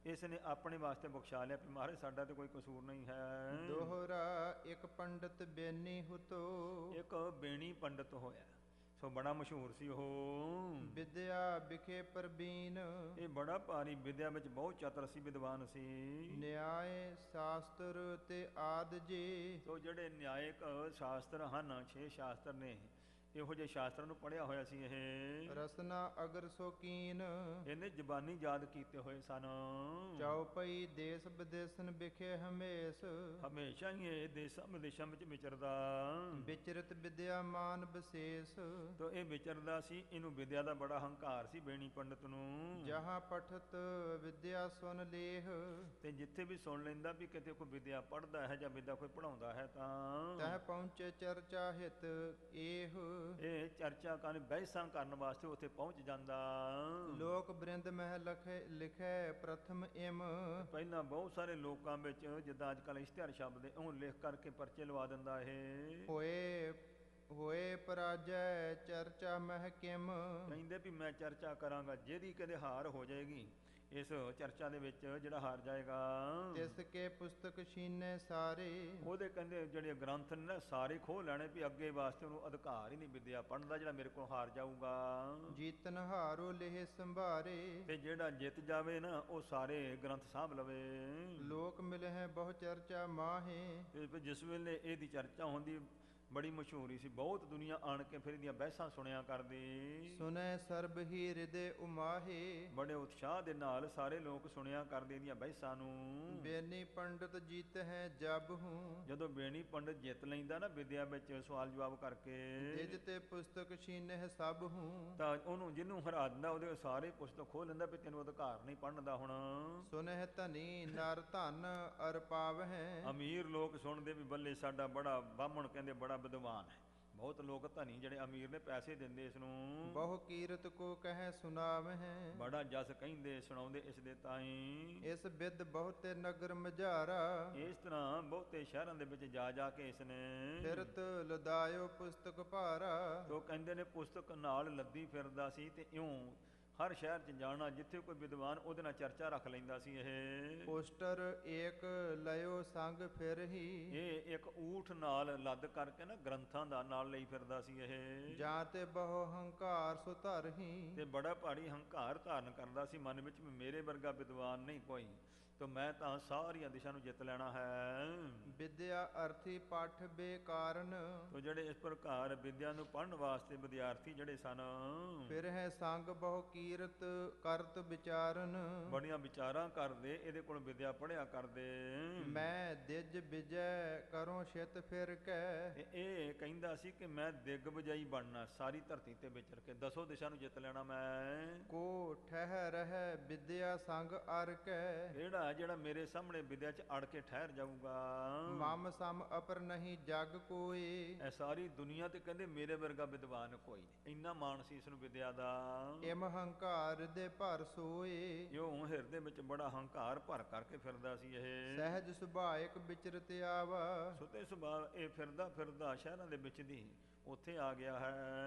ਇਸ ਨੇ ਆਪਣੇ ਵਾਸਤੇ ਬਖਸ਼ਾ ਲਿਆ ਵੀ ਮਹਾਰਾਜ ਸਾਡਾ ਤੇ ਕੋਈ ਕਸੂਰ ਨਹੀਂ ਹੈ। ਦੋਹਰਾ ਇੱਕ ਪੰਡਤ ਬੇਨੀ ਹੁਤੋ। ਇੱਕ ਬੇਣੀ ਪੰਡਤ ਹੋਇਆ, ਸੋ ਬੜਾ ਮਸ਼ਹੂਰ ਸੀ ਉਹ। ਵਿਦਿਆ ਵਿਖੇ ਪ੍ਰਬੀਨ। ਇਹ ਬੜਾ ਭਾਰੀ ਵਿਦਿਆ ਵਿੱਚ ਬਹੁਤ ਚਤਰ ਸੀ, ਵਿਦਵਾਨ ਸੀ। ਨਿਆਏ ਸ਼ਾਸਤਰ ਤੇ ਆਦ ਜੀ। ਸੋ ਜਿਹੜੇ ਨਿਆਇਕ ਸ਼ਾਸਤਰ ਹਨ, 6 ਸ਼ਾਸਤਰ ਨੇ, ਇਹੋ ਜਿਹੇ ਸ਼ਾਸਤਰਾਂ ਨੂੰ ਪੜ੍ਹਿਆ ਹੋਇਆ ਸੀ ਇਹ। ਰਸਨਾ ਅਗਰ ਸੋ ਕੀਨ, ਇਹਨੇ ਜ਼ਬਾਨੀ ਯਾਦ ਕੀਤੇ ਹੋਏ ਸਨ। ਚਉਪਈ ਦੇਸ ਵਿਦੇਸਨ ਵਿਖੇ ਹਮੇਸ, ਹਮੇਸ਼ਾ ਹੀ ਇਹ ਦੇਸ਼ਾਂ ਵਿਦੇਸ਼ਾਂ ਵਿੱਚ ਵਿਚਰਦਾ। ਵਿਚਰਤ ਵਿਦਿਆ ਮਾਨ ਵਿਸ਼ੇਸ਼, ਤੋ ਇਹ ਵਿਚਰਦਾ ਸੀ, ਇਹਨੂੰ ਵਿਦਿਆ ਦਾ ਬੜਾ ਹੰਕਾਰ ਸੀ ਬੇਣੀ ਪੰਡਤ ਨੂੰ। ਜਹਾਂ ਪਠਤ ਵਿਦਿਆ ਸੁਨ ਲੇਹ, ਤੇ ਜਿੱਥੇ ਵੀ ਸੁਣ ਲੈਂਦਾ ਵੀ ਕਿਤੇ ਕੋਈ ਵਿਦਿਆ ਪੜ੍ਹਦਾ ਹੈ ਜਾਂ ਵਿਦਿਆ ਕੋਈ ਪੜ੍ਹਾਉਂਦਾ ਹੈ ਤਾਂ ਤਹ ਪਹੁੰਚੇ ਚਰਚਾ ਹਿਤ ਏਹ, ਇਹ ਚਰਚਾ ਕਰਨ ਬਹਿਸਾਂ ਕਰਨ ਵਾਸਤੇ ਉੱਥੇ ਪਹੁੰਚ ਜਾਂਦਾ। ਲੋਕ ਬ੍ਰਿੰਦ ਮਹਿ ਲਿਖੈ ਪ੍ਰਥਮ ਇਮ, ਪਹਿਲਾਂ ਬਹੁਤ ਸਾਰੇ ਲੋਕਾਂ ਵਿੱਚ ਜਿੱਦਾਂ ਅੱਜ ਕੱਲ੍ਹ ਇਸ਼ਤਿਹਾਰ ਸ਼ਬਦ ਹੈ ਉਹ ਲਿਖ ਕਰਕੇ ਪਰਚੇ ਲਵਾ ਦਿੰਦਾ ਇਹ। ਹੋਏ ਪਰਾਜੈ ਚਰਚਾ ਮਹਿ ਕਿਮ, ਕਹਿੰਦੇ ਵੀ ਮੈਂ ਚਰਚਾ ਕਰਾਂਗਾ, ਜਿਹਦੀ ਕਦੇ ਹਾਰ ਹੋ ਜਾਏਗੀ ਇਸ ਚਰਚਾ ਦੇ ਵਿੱਚ, ਜਿਹੜਾ ਹਾਰ ਜਾਏਗਾ ਤਿਸ ਕੇ ਪੁਸਤਕ ਛੀਨੇ ਸਾਰੇ, ਉਹਦੇ ਕਹਿੰਦੇ ਜਿਹੜੇ ਗ੍ਰੰਥ ਨੇ ਨਾ ਸਾਰੇ ਖੋਹ ਲੈਣੇ, ਵੀ ਅੱਗੇ ਵਾਸਤੇ ਉਹਨੂੰ ਅਧਿਕਾਰ ਹੀ ਨਹੀਂ ਵਿਦਿਆ ਪੜ੍ਹਨ ਦਾ, ਜਿਹੜਾ ਮੇਰੇ ਕੋਲ ਹਾਰ ਜਾਊਗਾ। ਜੀਤਨ ਹਾਰੋ ਲੇਹ ਸੰਭਾਰੇ, ਤੇ ਜਿਹੜਾ ਜਿੱਤ ਜਾਵੇ ਨਾ ਉਹ ਸਾਰੇ ਗ੍ਰੰਥ ਸਾਂਭ ਲਵੇ। ਲੋਕ ਮਿਲਹਿ ਬਹੁ ਚਰਚਾ ਮਾਹੇ, ਤੇ ਜਿਸ ਵੇਲੇ ਇਹਦੀ ਚਰਚਾ ਹੁੰਦੀ ਬੜੀ ਮਸ਼ਹੂਰੀ ਸੀ, ਬਹੁਤ ਦੁਨੀਆ ਆਣ ਕੇ ਫਿਰ ਇਹਦੀਆਂ ਬਹਿਸਾਂ ਸੁਣਿਆ ਕਰਦੀ। ਸੁਨੈ ਸਰਬ ਹੀ ਹਿਰਦੇ ਉਮਾਹੇ, ਬੜੇ ਉਤਸ਼ਾਹ ਦੇ ਨਾਲ ਸਾਰੇ ਲੋਕ ਸੁਣਿਆ ਕਰਦੇ ਇਹਦੀਆਂ ਬਹਿਸਾਂ ਨੂੰ। ਬੇਨੀ ਪੰਡਤ ਜੀਤ ਹੈ ਜਬ ਹੂੰ, ਜਦੋਂ ਬੇਣੀ ਪੰਡਤ ਜਿੱਤ ਲੈਂਦਾ ਨਾ ਵਿਦਿਆ ਵਿੱਚ ਸਵਾਲ ਜਵਾਬ ਕਰਕੇ, ਜਿਜ ਤੇ ਪੁਸਤਕ ਛੀਨਹਿ ਸਭ ਹੂੰ, ਤਾਂ ਉਹਨੂੰ ਜਿਹਨੂੰ ਹਰਾ ਦਿੰਦਾ ਉਹਦੇ ਸਾਰੇ ਪੁਸਤਕ ਖੋਹ ਲੈਂਦਾ ਵੀ ਤੈਨੂੰ ਅਧਿਕਾਰ ਨਹੀਂ ਪੜ੍ਹਨ ਦਾ ਹੁਣ। ਸੁਨਹਿ ਧਨੀ ਨਰ ਧਨ ਅਰ ਪਾਵਹਿ, ਅਮੀਰ ਲੋਕ ਸੁਣਦੇ ਵੀ ਬੱਲੇ ਸਾਡਾ ਬੜਾ ਬਾਹਮਣ, ਕਹਿੰਦੇ ਬੜਾ ਵਿਦਵਾਨ ਹੈ। ਬਹੁਤ ਲੋਕ ਧਨੀ ਜਿਹੜੇ ਅਮੀਰ ਨੇ ਪੈਸੇ ਦਿੰਦੇ ਇਸ ਨੂੰ। ਬਹੁ ਕੀਰਤ ਕੋ ਕਹਿ ਸੁਨਾਵਹਿ, ਬੜਾ ਜਸ ਕਹਿੰਦੇ ਸੁਣਾਉਂਦੇ ਇਸ ਦੇ ਤਾਈਂ। ਇਸ ਬਿਦ ਬਹੁਤੇ ਨਗਰ ਮਝਾਰਾ, ਇਸ ਤਰ੍ਹਾਂ ਬਹੁਤੇ ਸ਼ਹਿਰਾਂ ਦੇ ਵਿੱਚ ਜਾ ਜਾ ਕੇ ਇਸ ਨੇ ਫਿਰਤ ਲਦਾਇਓ ਪੁਸਤਕ ਭਾਰਾ, ਤੋ ਕਹਿੰਦੇ ਨੇ ਪੁਸਤਕ ਨਾਲ ਲੱਦੀ ਫਿਰਦਾ ਸੀ, ਤੇ ਇਉਂ ਹਰ ਸ਼ਹਿਰ 'ਚ ਜਾਣਾ ਜਿੱਥੇ ਕੋਈ ਵਿਦਵਾਨ ਉਹਦੇ ਨਾਲ ਚਰਚਾ ਰੱਖ ਲੈਂਦਾ ਸੀ ਇਹ। ਪੋਸਟਰ ਏਕ ਲਇਓ ਸੰਗ ਫਿਰ ਹੀ, ਇਹ ਇੱਕ ਊਠ ਨਾਲ ਲੱਦ ਕਰਕੇ ਨਾ ਗ੍ਰੰਥਾਂ ਦਾ ਨਾਲ ਲਈ ਫਿਰਦਾ ਸੀ ਇਹ। ਜਾਂ ਤੇ ਬਹੁ ਹੰਕਾਰ ਸੋ ਧਰ ਹੀ, ਤੇ ਬੜਾ ਭਾਰੀ ਹੰਕਾਰ ਧਾਰਨ ਕਰਦਾ ਸੀ ਮਨ ਵਿੱਚ ਵੀ ਮੇਰੇ ਵਰਗਾ ਵਿਦਵਾਨ ਨਹੀਂ ਕੋਈ, ਤੇ ਮੈਂ ਤਾਂ ਸਾਰੀਆਂ ਦਿਸ਼ਾ ਨੂੰ ਜਿੱਤ ਲੈਣਾ ਹੈ। ਵਿਦਿਆ ਅਰਥੀ ਪਠ ਬੇਕਾਰਨ, ਤੋ ਜਿਹੜੇ ਇਸ ਪ੍ਰਕਾਰ ਵਿਦਿਆ ਨੂੰ ਪੜ੍ਹਨ ਵਾਸਤੇ ਵਿਦਿਆਰਥੀ ਜਿਹੜੇ ਸਨ, ਫਿਰ ਹੈ ਸੰਗ ਬਹੁ ਕੀਰਤ ਕਰਤ ਵਿਚਾਰਨ, ਬੜੀਆਂ ਵਿਚਾਰਾਂ ਕਰਦੇ, ਇਹਦੇ ਕੋਲ ਵਿਦਿਆ ਪੜ੍ਹਿਆ ਕਰਦੇ। ਮੈਂ ਦਿਜ ਵਿਜੈ ਕਰੋ ਛਿਤ ਫਿਰ ਕੈ, ਤੇ ਇਹ ਕਹਿੰਦਾ ਸੀ ਕਿ ਮੈਂ ਦਿਗਵਿਜਈ ਬਣਨਾ, ਸਾਰੀ ਧਰਤੀ ਤੇ ਵਿਚਰ ਕੇ 10 ਦਿਸ਼ਾ ਨੂੰ ਜਿੱਤ ਲੈਣਾ ਮੈਂ। ਕੋ ਠਹਿ ਰਹਿ ਵਿਦਿਆ ਸੰਗ ਅਰ ਕੈ, ਜਿਹੜਾ ਮੇਰੇ ਸਾਹਮਣੇ ਵਿਦਿਆ 'ਚ ਅੜ ਕੇ ਠਹਿਰ ਜਾਊਗਾ। ਮਮ ਸਮ ਅਪਰ ਨਹੀਂ ਜਗ ਕੋਈ, ਇਹ ਸਾਰੀ ਦੁਨੀਆ ਤੇ ਕਹਿੰਦੇ ਮੇਰੇ ਵਰਗਾ ਵਿਦਵਾਨ ਕੋਈ ਨਹੀਂ। ਇੰਨਾ ਮਾਣ ਸੀ ਇਸ ਨੂੰ ਵਿਦਿਆ ਦਾ। ਇਮ ਹੰਕਾਰ ਦੇ ਭਰ ਸੋਏ, ਜੋ ਹਿਰਦੇ ਵਿੱਚ ਬੜਾ ਹੰਕਾਰ ਭਰ ਕਰਕੇ ਫਿਰਦਾ ਸੀ ਇਹ। ਸਹਿਜ ਸੁਭਾਇਕ ਵਿਚਰਤ ਆਵਾ, ਸੁਤੇ ਸੁਭਾਅ ਇਹ ਫਿਰਦਾ ਫਿਰਦਾ ਸ਼ਹਿਰਾਂ ਦੇ ਵਿੱਚ ਦੀ ਉੱਥੇ ਆ ਗਿਆ ਹੈ।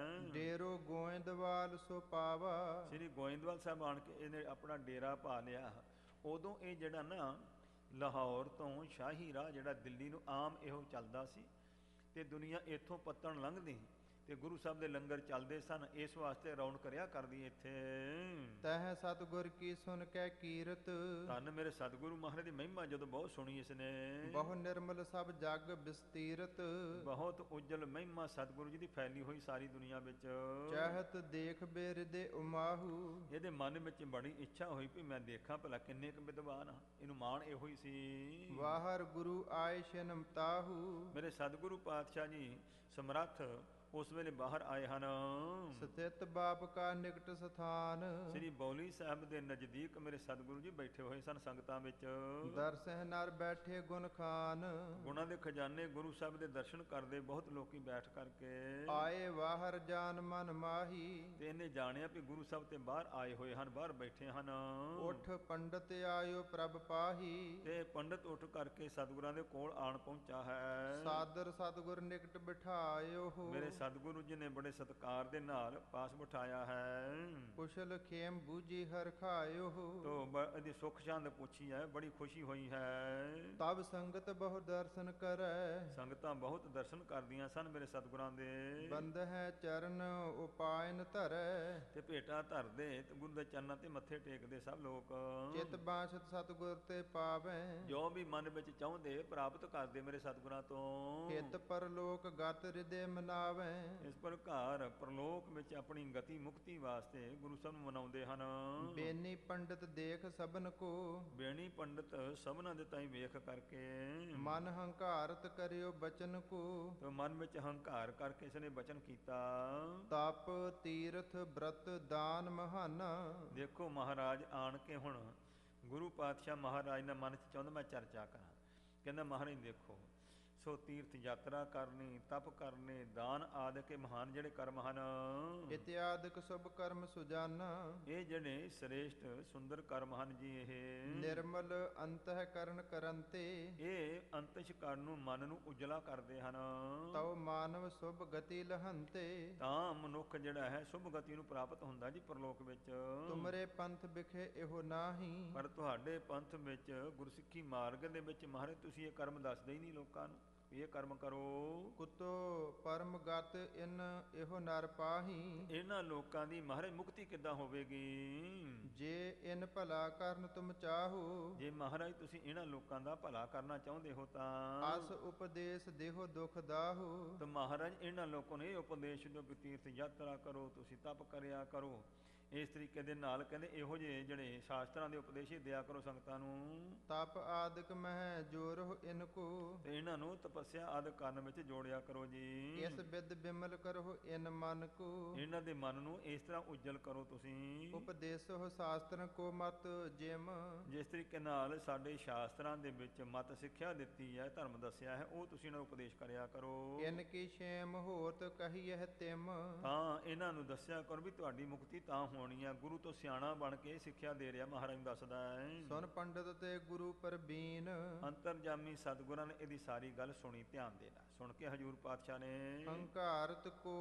ਡੇਰੋ ਗੋਇੰਦਵਾਲ ਸੋ ਪਾਵਾ, ਸ੍ਰੀ ਗੋਇੰਦਵਾਲ ਸਾਹਿਬ ਆਣ ਕੇ ਇਹਨੇ ਆਪਣਾ ਡੇਰਾ ਪਾ ਲਿਆ। ਉਦੋਂ ਇਹ ਜਿਹੜਾ ਨਾ ਲਾਹੌਰ ਤੋਂ ਸ਼ਾਹੀ ਰਾਹ ਜਿਹੜਾ ਦਿੱਲੀ ਨੂੰ ਆਮ ਇਹੋ ਚੱਲਦਾ ਸੀ, ਤੇ ਦੁਨੀਆ ਇੱਥੋਂ ਪੱਤਣ ਲੰਘਦੀ ਤੇ ਗੁਰੂ ਸਾਹਿਬ ਦੇ ਲੰਗਰ ਚੱਲਦੇ ਸਨ, ਇਸ ਵਾਸਤੇ ਰੌਣਕ ਕਰਿਆ ਕਰਦੀ ਇੱਥੇ। ਤਹ ਸਤਿਗੁਰ ਕੀ ਸੁਨ ਕੈ ਕੀਰਤ, ਧੰਨ ਮੇਰੇ ਸਤਿਗੁਰੂ ਮਹਾਰਾਜ ਦੀ ਮਹਿਮਾ ਜਦੋਂ ਬਹੁਤ ਸੁਣੀ ਇਸਨੇ। ਬਹੁ ਨਿਰਮਲ ਸਭ ਜਗ ਵਿਸਤੀਰਤ, ਬਹੁਤ ਉਜਲ ਮਹਿਮਾ ਸਤਿਗੁਰੂ ਜੀ ਦੀ ਫੈਲੀ ਹੋਈ ਸਾਰੀ ਦੁਨੀਆ ਵਿੱਚ। ਚਾਹਤ ਦੇਖ ਬੇਰਿਦੇ ਉਮਾਹੂ, ਇਹਦੇ ਮਨ ਵਿੱਚ ਬੜੀ ਇੱਛਾ ਹੋਈ ਵੀ ਮੈਂ ਦੇਖਾਂ ਭਲਾ ਕਿੰਨੇ ਕੁ ਵਿਦਵਾਨ ਆ। ਇਹਨੂੰ ਮਾਣ ਇਹੋ ਹੀ ਸੀ। ਵਾਹਰ ਗੁਰੂ ਆਏ ਸ਼ਨਮ ਤਾਹੂ, ਮੇਰੇ ਸਤਿਗੁਰੂ ਪਾਤਸ਼ਾਹ ਜੀ ਸਮਰੱਥ ਉਸ ਵੇਲੇ ਬਾਹਰ ਆਏ ਹਨ। ਸਥਿਤ ਬਾਪ ਕਾ ਨਿਕਟ ਸਥਾਨ, ਸ੍ਰੀ ਬੌਲੀ ਸਾਹਿਬ ਦੇ ਨਜ਼ਦੀਕ ਮੇਰੇ ਸਤਿਗੁਰੂ ਜੀ ਬੈਠੇ ਹੋਏ ਸਨ ਸੰਗਤਾਂ ਵਿੱਚ। ਦਰਸਹਿ ਨਰ ਬੈਠੇ ਗੁਣ ਖਾਨ, ਗੁਣਾਂ ਦੇ ਖਜ਼ਾਨੇ ਗੁਰੂ ਸਾਹਿਬ ਦੇ ਦਰਸ਼ਨ ਕਰਦੇ ਬਹੁਤ ਲੋਕੀ ਬੈਠ ਕਰਕੇ। ਆਏ ਵਾਹਰ ਜਾਨ ਮਨ ਮਾਹੀ, ਤੇ ਇਹਨੇ ਜਾਣਿਆ ਵੀ ਗੁਰੂ ਸਾਹਿਬ ਤੇ ਬਾਹਰ ਆਏ ਹੋਏ ਹਨ, ਬਾਹਰ ਬੈਠੇ ਹਨ। ਉਠ ਪੰਡਤ ਆਇਓ ਪ੍ਰਭ ਪਾਹੀ, ਤੇ ਪੰਡਤ ਉੱਠ ਕਰਕੇ ਸਤਿਗੁਰਾਂ ਦੇ ਕੋਲ ਆਣ ਪਹੁੰਚਾ ਹੈ। ਸਾਦਰ ਸਤਿਗੁਰ ਨਿਕਟ ਬਿਠਾਇਓ, ਮੇਰੇ ਸਤਿਗੁਰੂ ਜੀ ਨੇ ਬੜੇ ਸਤਿਕਾਰ ਦੇ ਨਾਲ ਪਾਸ ਬਿਠਾਇਆ ਹੈ। ਕੁਸ਼ਲ ਖੇਮ ਬੂਝੀ ਹਰ ਖਾਇਓ, ਤੋ ਇਹਦੀ ਸੁਖ ਚੰਦ ਪੁੱਛੀ ਹੈ, ਬੜੀ ਖੁਸ਼ੀ ਹੋਈ ਹੈ। ਤਬ ਸੰਗਤ ਬਹੁ ਦਰਸ਼ਨ ਕਰੈ, ਸੰਗਤਾਂ ਬਹੁਤ ਦਰਸ਼ਨ ਕਰਦੀਆਂ ਸਨ ਮੇਰੇ ਸਤਿਗੁਰਾਂ ਦੇ। ਬੰਦ ਹੈ ਚਰਨ ਉਪਾਇਨ ਧਰੈ, ਤੇ ਭੇਟਾ ਧਰਦੇ ਤੇ ਗੁਰੂ ਦੇ ਚਰਨਾਂ ਤੇ ਮੱਥੇ ਟੇਕਦੇ ਸਭ ਲੋਕ। ਚਿਤ ਬਾਛਤ ਸਤਿਗੁਰ ਤੇ ਪਾਵੈ, ਜੋ ਵੀ ਮਨ ਵਿੱਚ ਚਾਹੁੰਦੇ ਪ੍ਰਾਪਤ ਕਰਦੇ ਮੇਰੇ ਸਤਿਗੁਰਾਂ ਤੋਂ। ਹਿਤ ਪਰਲੋਕ ਗਤ ਹਿਰਦੇ ਮਨਾਵੈ, ਇਸ ਪ੍ਰਕਾਰ ਪ੍ਰਲੋਕ ਵਿੱਚ ਆਪਣੀ ਗਤੀ ਮੁਕਤੀ ਵਾਸਤੇ ਗੁਰੂ ਸਾਹਿਬ ਨੂੰ ਮਨਾਉਂਦੇ ਹਨ। ਬੇਨੀ ਪੰਡਤ ਦੇਖ ਸਭਨ ਕੋ, ਬੇਣੀ ਪੰਡਤ ਸਭਨਾਂ ਦੇ ਤਾਈਂ ਵੇਖ ਕਰਕੇ ਮਨ ਹੰਕਾਰਤ ਕਰਿਓ ਬਚਨ ਕੋ, ਤੇ ਮਨ ਵਿੱਚ ਹੰਕਾਰ ਕਰਕੇ ਇਸ ਨੇ ਬਚਨ ਕੀਤਾ। ਤਪ ਤੀਰਥ ਬ੍ਰਤ ਦਾਨ ਮਹਾਨਾ, ਦੇਖੋ ਮਹਾਰਾਜ ਆਣ ਕੇ ਹੁਣ ਗੁਰੂ ਪਾਤਸ਼ਾਹ ਮਹਾਰਾਜ ਨੇ ਮਨ 'ਚ ਚਾਹੁੰਦਾ ਮੈਂ ਚਰਚਾ ਕਰਾਂ। ਕਹਿੰਦਾ ਮਹਾਰਾਜ ਦੇਖੋ ਸੋ ਤੀਰਥ ਯਾਤਰਾ ਕਰਨੀ, ਤਪ ਕਰਨੇ, ਦਾਨ ਆਦਿ ਮਹਾਨ ਜਿਹੜੇ ਕਰਮ ਹਨ, ਇਤਿਆਦਿਕ ਸੁਭ ਕਰਮ ਸੁਜਾਨਾ, ਇਹ ਜਿਹੜੇ ਸ੍ਰੇਸ਼ਟ ਸੁੰਦਰ ਕਰਮ ਹਨ ਜੀ। ਇਹ ਨਿਰਮਲ ਅੰਤఃਕਰਨ ਕਰੰਤੇ, ਇਹ ਅੰਤਿਸ਼ਕਰਨ ਨੂੰ ਮਨ ਨੂੰ ਉਜਲਾ ਕਰਦੇ ਹਨ। ਤਉ ਮਾਨਵ ਸੁਭ ਗਤੀ ਲਹੰਤੇ, ਤਾਂ ਮਨੁੱਖ ਜਿਹੜਾ ਹੈ ਸ਼ੁਭ ਗਤੀ ਨੂੰ ਪ੍ਰਾਪਤ ਹੁੰਦਾ ਜੀ ਪ੍ਰਲੋਕ ਵਿੱਚ। ਤੁਮਰੇ ਪੰਥ ਵਿਖੇ ਇਹੋ ਨਾਹੀ, ਪਰ ਤੁਹਾਡੇ ਪੰਥ ਵਿੱਚ ਗੁਰਸਿੱਖੀ ਮਾਰਗ ਦੇ ਵਿੱਚ ਮਹਾਰਾਜ ਤੁਸੀਂ ਇਹ ਕਰਮ ਦੱਸਦੇ ਹੀ ਨਹੀਂ ਲੋਕਾਂ ਨੂੰ ਵੀ ਇਹ ਕਰਮ ਕਰੋ। ਕੁਤੋ ਪਰਮ ਗਤ ਇਨ ਇਹੋ ਨਰ ਪਾਹੀ, ਇਹਨਾਂ ਲੋਕਾਂ ਦੀ ਮਹਾਰਾਜ ਮੁਕਤੀ ਕਿੱਦਾਂ ਹੋਵੇਗੀ? ਜੇ ਇਨ ਭਲਾ ਕਰਨ ਤੁਮ ਚਾਹੋ, ਜੇ ਮਹਾਰਾਜ ਤੁਸੀਂ ਇਹਨਾਂ ਲੋਕਾਂ ਦਾ ਭਲਾ ਕਰਨਾ ਚਾਹੁੰਦੇ ਹੋ ਤਾਂ ਅਸ ਉਪਦੇਸ਼ ਦੇਹੋ ਦੁਖ ਦਾਹੋ, ਤਾਂ ਮਹਾਰਾਜ ਇਹਨਾਂ ਲੋਕਾਂ ਨੂੰ ਇਹ ਉਪਦੇਸ਼ ਦਿਓ ਕਿ ਤੀਰਥ ਯਾਤਰਾ ਕਰੋ, ਤੁਸੀਂ ਤਪ ਕਰਿਆ ਕਰੋ। ਇਸ ਤਰੀਕੇ ਦੇ ਨਾਲ ਕਹਿੰਦੇ ਇਹੋ ਜਿਹੇ ਜਿਹੜੇ ਸ਼ਾਸਤਰਾਂ ਦੇ ਉਪਦੇਸ਼ ਦਿਆ ਕਰੋ ਸੰਗਤਾਂ ਨੂੰ। ਤਪ ਆਦਿਕ ਮਹਿ ਜੋਰਹੁ ਇਨ ਕੋ, ਤੇ ਇਹਨਾਂ ਨੂੰ ਤਪੱਸਿਆ ਆਦਿ ਕਰਨ ਵਿੱਚ ਜੋੜਿਆ ਕਰੋ ਜੀ। ਇਸ ਬਿਦ ਬਿਮਲ ਕਰਹੁ ਇਨ ਮਨ ਕੋ, ਇਹਨਾਂ ਦੇ ਮਨ ਨੂੰ ਇਸ ਤਰ੍ਹਾਂ ਉਜਲ ਕਰੋ ਤੁਸੀਂ। ਉਪਦੇਸੋ ਸ਼ਾਸਤਰ ਕੋ ਮਤ ਜਿਮ, ਜਿਸ ਤਰੀਕੇ ਨਾਲ ਸਾਡੇ ਸ਼ਾਸਤਰਾਂ ਦੇ ਵਿੱਚ ਮਤ ਸਿੱਖਿਆ ਦਿੱਤੀ ਹੈ, ਧਰਮ ਦੱਸਿਆ ਹੈ, ਉਹ ਤੁਸੀਂ ਇਹਨਾਂ ਨੂੰ ਉਪਦੇਸ਼ ਕਰਿਆ ਕਰੋ। ਇਨ ਕੀ ਛੇਮ ਹੋਤ ਕਹੀਐ ਤਿਮ, ਤਾਂ ਇਹਨਾਂ ਨੂੰ ਦੱਸਿਆ ਕਰੋ ਵੀ ਤੁਹਾਡੀ ਮੁਕਤੀ ਤਾਂ ਹੋਣੀ ਆ। ਗੁਰੂ ਤੋਂ ਸਿਆਣਾ ਬਣ ਕੇ ਸਿੱਖਿਆ ਦੇ ਰਿਹਾ ਮਹਾਰਾਜ ਨੂੰ ਦੱਸਦਾ ਹੈ। ਸੁਨ ਪੰਡਤ ਤੇ ਗੁਰੂ ਪਰਬੀਨ, ਅੰਤਰਜਾਮੀ ਸਤਿਗੁਰਾਂ ਨੇ ਇਹਦੀ ਸਾਰੀ ਗੱਲ ਸੁਣੀ ਧਿਆਨ ਦੇ ਨਾਲ। ਸੁਣ ਕੇ ਹਜੂਰ ਪਾਤਸ਼ਾਹ ਨੇ ਹੰਕਾਰਤ ਕੋ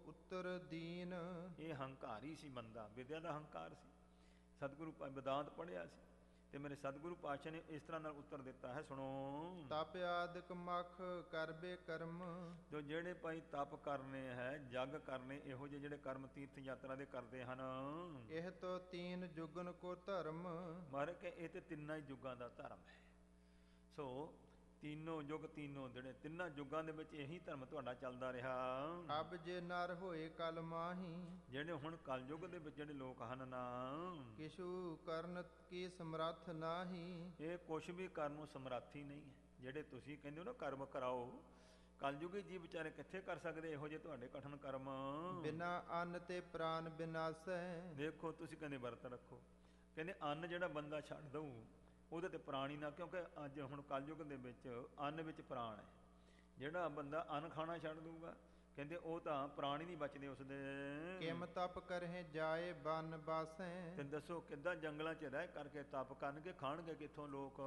ਉੱਤਰ ਦੀਨ, ਇਹ ਹੰਕਾਰੀ ਸੀ ਬੰਦਾ, ਵਿਦਿਆ ਦਾ ਹੰਕਾਰ ਸੀ। ਸਤਿਗੁਰੂ ਵਿਦਾਂਤ ਪੜ੍ਹਿਆ ਸੀ ਤੇ ਮੇਰੇ ਸਤਿਗੁਰੂ ਪਾਤਸ਼ਾਹ ਨੇ ਇਸ ਤਰ੍ਹਾਂ ਨਾਲ ਉੱਤਰ ਦਿੱਤਾ ਹੈ, ਸੁਣੋ। ਤਪ ਆਦਿਕ ਮਖ ਕਰਬੇ ਕਰਮ, ਜੋ ਜਿਹੜੇ ਭਾਈ ਤਪ ਕਰਨੇ ਹੈ, ਜਗ ਕਰਨੇ, ਇਹੋ ਜਿਹੇ ਜਿਹੜੇ ਕਰਮ ਤੀਰਥ ਯਾਤਰਾ ਦੇ ਕਰਦੇ ਹਨ, ਇਹ ਤੋ ਤੀਨ ਜੁਗਨ ਕੋ ਧਰਮ, ਮਰ ਕੇ ਇਹ ਤੇ ਤਿੰਨਾਂ ਹੀ ਯੁੱਗਾਂ ਦਾ ਧਰਮ ਹੈ। ਸੋ तीनों युग तीनों ਜਿਹੜੇ ਤਿੰਨਾਂ ਯੁੱਗਾਂ ਦੇ ਵਿੱਚ ਇਹੀ ਧਰਮ ਤੁਹਾਡਾ ਚੱਲਦਾ ਰਿਹਾ। ਅਬ ਜੇ ਨਰ ਹੋਏ ਕਲ ਮਾਹੀ, ਜਿਹੜੇ ਹੁਣ ਕਲਯੁੱਗ ਦੇ ਵਿੱਚ ਜਿਹੜੇ ਲੋਕ ਹਨ ਨਾ, ਕਿਛੂ ਕਰਨ ਕੀ ਸਮਰੱਥ ਨਾਹੀ, ਇਹ ਕੁਛ ਵੀ ਕਰਨ ਨੂੰ ਸਮਰੱਥੀ ਨਹੀਂ ਹੈ। ਜਿਹੜੇ ਤੁਸੀਂ ਕਹਿੰਦੇ ਹੋ ਨਾ ਕਰਮ ਕਰਾਓ, ਕਲਯੁਗੀ ਜੀ ਵਿਚਾਰੇ ਕਿੱਥੇ ਕਰ ਸਕਦੇ ਇਹੋ ਜਿਹੇ ਤੁਹਾਡੇ ਕਠਨ ਕਰਮ। ਬਿਨਾ ਅੰਨ ਤੇ ਪ੍ਰਾਨ ਬਿਨਾਸੈ, ਦੇਖੋ ਤੁਸੀਂ ਕਹਿੰਦੇ ਵਰਤ ਰੱਖੋ, ਕਹਿੰਦੇ ਅੰਨ ਜਿਹੜਾ ਬੰਦਾ ਛੱਡ ਦਊ ਉਹਦੇ ਤੇ ਪ੍ਰਾਣ ਹੀ ਨਾ, ਕਿਉਂਕਿ ਅੱਜ ਹੁਣ ਕਲਯੁੱਗ ਦੇ ਵਿੱਚ ਅੰਨ ਵਿੱਚ ਪ੍ਰਾਣ ਹੈ। ਜਿਹੜਾ ਬੰਦਾ ਅੰਨ ਖਾਣਾ ਛੱਡ ਦਊਗਾ ਕਹਿੰਦੇ ਉਹ ਤਾਂ ਪ੍ਰਾਣ ਹੀ ਨਹੀਂ ਬਚਦੇ ਉਸਦੇ। ਕਿਮ ਤਪ ਕਰਹਿ ਜਾਏ ਬਨ ਬਾਸੈ, ਤੇ ਦੱਸੋ ਕਿੱਦਾਂ ਜੰਗਲਾਂ 'ਚ ਰਹਿ ਕਰਕੇ ਤਪ ਕਰਨਗੇ, ਖਾਣਗੇ ਕਿੱਥੋਂ ਲੋਕ।